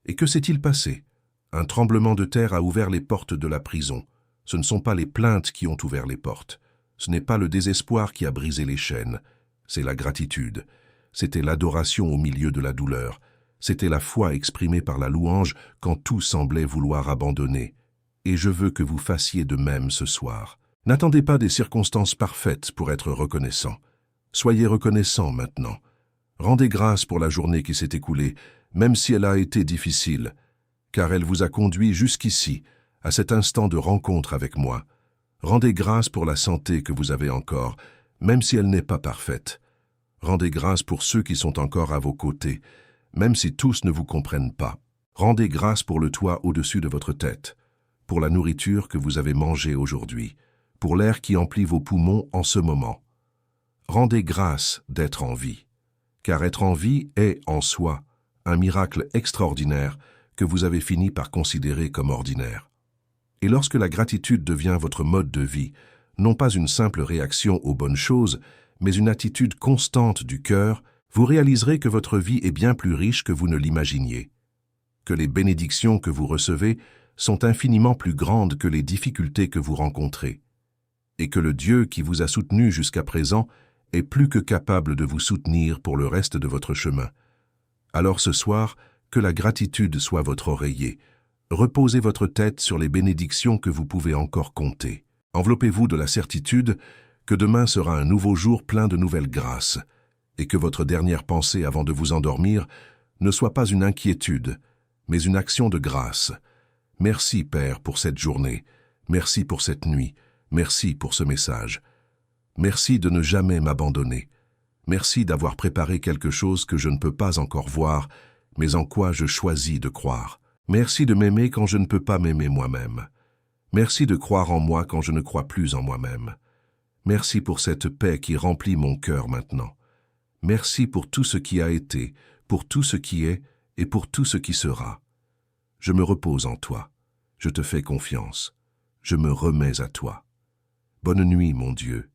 Et que s'est-il passé? Un tremblement de terre a ouvert les portes de la prison. Ce ne sont pas les plaintes qui ont ouvert les portes. Ce n'est pas le désespoir qui a brisé les chaînes. C'est la gratitude. C'était l'adoration au milieu de la douleur. C'était la foi exprimée par la louange quand tout semblait vouloir abandonner. Et je veux que vous fassiez de même ce soir. N'attendez pas des circonstances parfaites pour être reconnaissant. Soyez reconnaissant maintenant. Rendez grâce pour la journée qui s'est écoulée, même si elle a été difficile, car elle vous a conduit jusqu'ici, à cet instant de rencontre avec moi. Rendez grâce pour la santé que vous avez encore, même si elle n'est pas parfaite. Rendez grâce pour ceux qui sont encore à vos côtés, même si tous ne vous comprennent pas. Rendez grâce pour le toit au-dessus de votre tête, pour la nourriture que vous avez mangée aujourd'hui, pour l'air qui emplit vos poumons en ce moment. Rendez grâce d'être en vie, car être en vie est, en soi, un miracle extraordinaire que vous avez fini par considérer comme ordinaire. Et lorsque la gratitude devient votre mode de vie, non pas une simple réaction aux bonnes choses, mais une attitude constante du cœur, vous réaliserez que votre vie est bien plus riche que vous ne l'imaginiez, que les bénédictions que vous recevez sont infiniment plus grandes que les difficultés que vous rencontrez, et que le Dieu qui vous a soutenu jusqu'à présent est plus que capable de vous soutenir pour le reste de votre chemin. Alors ce soir, que la gratitude soit votre oreiller. Reposez votre tête sur les bénédictions que vous pouvez encore compter. Enveloppez-vous de la certitude que demain sera un nouveau jour plein de nouvelles grâces, et que votre dernière pensée avant de vous endormir ne soit pas une inquiétude, mais une action de grâce. Merci, Père, pour cette journée. Merci pour cette nuit. Merci pour ce message. Merci de ne jamais m'abandonner. Merci d'avoir préparé quelque chose que je ne peux pas encore voir, mais en quoi je choisis de croire. Merci de m'aimer quand je ne peux pas m'aimer moi-même. Merci de croire en moi quand je ne crois plus en moi-même. Merci pour cette paix qui remplit mon cœur maintenant. Merci pour tout ce qui a été, pour tout ce qui est et pour tout ce qui sera. Je me repose en toi. Je te fais confiance. Je me remets à toi. Bonne nuit, mon Dieu,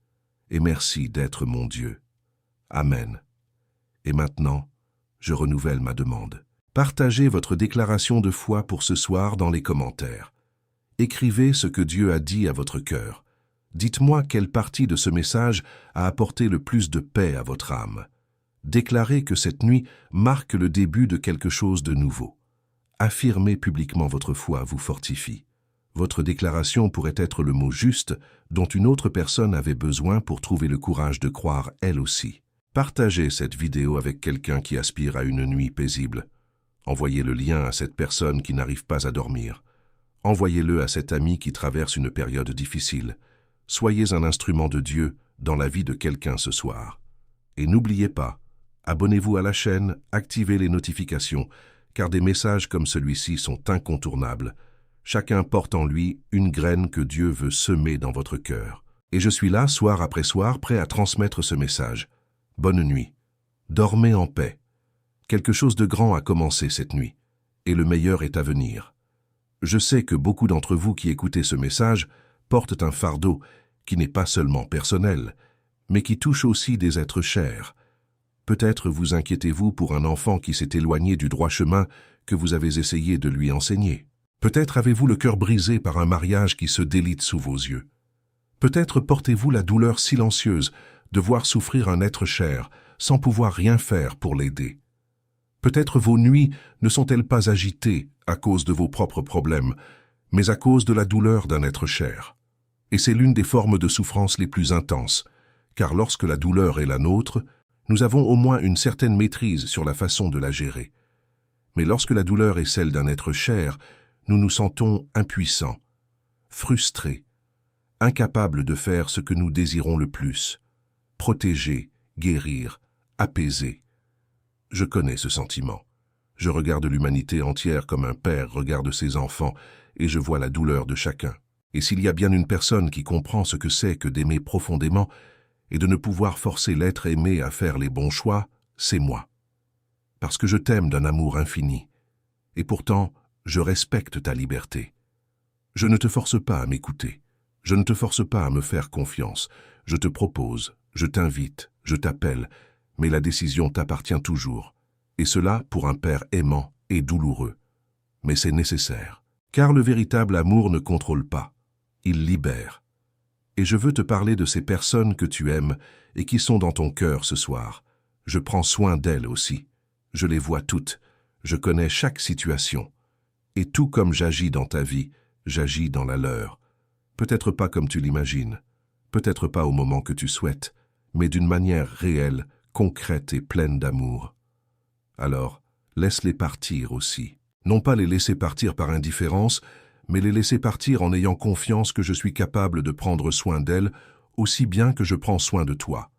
et merci d'être mon Dieu. Amen. Et maintenant, je renouvelle ma demande. Partagez votre déclaration de foi pour ce soir dans les commentaires. Écrivez ce que Dieu a dit à votre cœur. Dites-moi quelle partie de ce message a apporté le plus de paix à votre âme. Déclarez que cette nuit marque le début de quelque chose de nouveau. Affirmer publiquement votre foi vous fortifie. Votre déclaration pourrait être le mot juste dont une autre personne avait besoin pour trouver le courage de croire elle aussi. Partagez cette vidéo avec quelqu'un qui aspire à une nuit paisible. Envoyez le lien à cette personne qui n'arrive pas à dormir. Envoyez-le à cet ami qui traverse une période difficile. Soyez un instrument de Dieu dans la vie de quelqu'un ce soir. Et n'oubliez pas, abonnez-vous à la chaîne, activez les notifications, car des messages comme celui-ci sont incontournables. Chacun porte en lui une graine que Dieu veut semer dans votre cœur. Et je suis là, soir après soir, prêt à transmettre ce message. Bonne nuit. Dormez en paix. Quelque chose de grand a commencé cette nuit, et le meilleur est à venir. Je sais que beaucoup d'entre vous qui écoutez ce message portent un fardeau qui n'est pas seulement personnel, mais qui touche aussi des êtres chers. Peut-être vous inquiétez-vous pour un enfant qui s'est éloigné du droit chemin que vous avez essayé de lui enseigner. Peut-être avez-vous le cœur brisé par un mariage qui se délite sous vos yeux. Peut-être portez-vous la douleur silencieuse de voir souffrir un être cher sans pouvoir rien faire pour l'aider. Peut-être vos nuits ne sont-elles pas agitées à cause de vos propres problèmes, mais à cause de la douleur d'un être cher. Et c'est l'une des formes de souffrance les plus intenses, car lorsque la douleur est la nôtre, nous avons au moins une certaine maîtrise sur la façon de la gérer. Mais lorsque la douleur est celle d'un être cher, nous nous sentons impuissants, frustrés, incapables de faire ce que nous désirons le plus, protéger, guérir, apaiser. Je connais ce sentiment. Je regarde l'humanité entière comme un père regarde ses enfants et je vois la douleur de chacun. Et s'il y a bien une personne qui comprend ce que c'est que d'aimer profondément et de ne pouvoir forcer l'être aimé à faire les bons choix, c'est moi. Parce que je t'aime d'un amour infini. Et pourtant, je respecte ta liberté. Je ne te force pas à m'écouter. Je ne te force pas à me faire confiance. Je te propose, je t'invite, je t'appelle, mais la décision t'appartient toujours. Et cela, pour un père aimant, est douloureux. Mais c'est nécessaire. Car le véritable amour ne contrôle pas. Il libère. Et je veux te parler de ces personnes que tu aimes et qui sont dans ton cœur ce soir. Je prends soin d'elles aussi. Je les vois toutes. Je connais chaque situation. Et tout comme j'agis dans ta vie, j'agis dans la leur. Peut-être pas comme tu l'imagines, peut-être pas au moment que tu souhaites, mais d'une manière réelle, concrète et pleine d'amour. Alors, laisse-les partir aussi. Non pas les laisser partir par indifférence, mais les laisser partir en ayant confiance que je suis capable de prendre soin d'elles aussi bien que je prends soin de toi.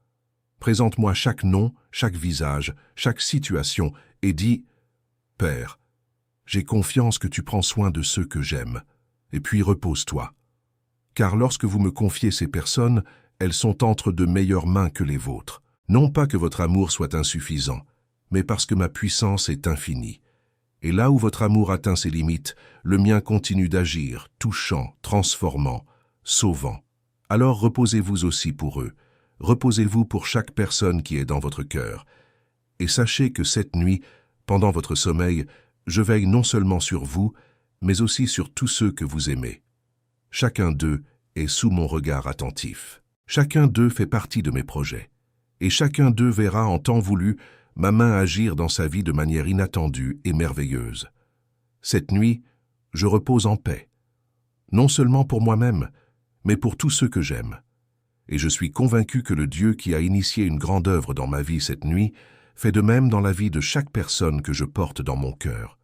Présente-moi chaque nom, chaque visage, chaque situation et dis « Père, j'ai confiance que tu prends soin de ceux que j'aime. Et puis repose-toi. Car lorsque vous me confiez ces personnes, elles sont entre de meilleures mains que les vôtres. Non pas que votre amour soit insuffisant, mais parce que ma puissance est infinie. Et là où votre amour atteint ses limites, le mien continue d'agir, touchant, transformant, sauvant. Alors reposez-vous aussi pour eux. Reposez-vous pour chaque personne qui est dans votre cœur. Et sachez que cette nuit, pendant votre sommeil, je veille non seulement sur vous, mais aussi sur tous ceux que vous aimez. Chacun d'eux est sous mon regard attentif. Chacun d'eux fait partie de mes projets. Et chacun d'eux verra en temps voulu ma main agir dans sa vie de manière inattendue et merveilleuse. Cette nuit, je repose en paix. Non seulement pour moi-même, mais pour tous ceux que j'aime. Et je suis convaincu que le Dieu qui a initié une grande œuvre dans ma vie cette nuit fait de même dans la vie de chaque personne que je porte dans mon cœur.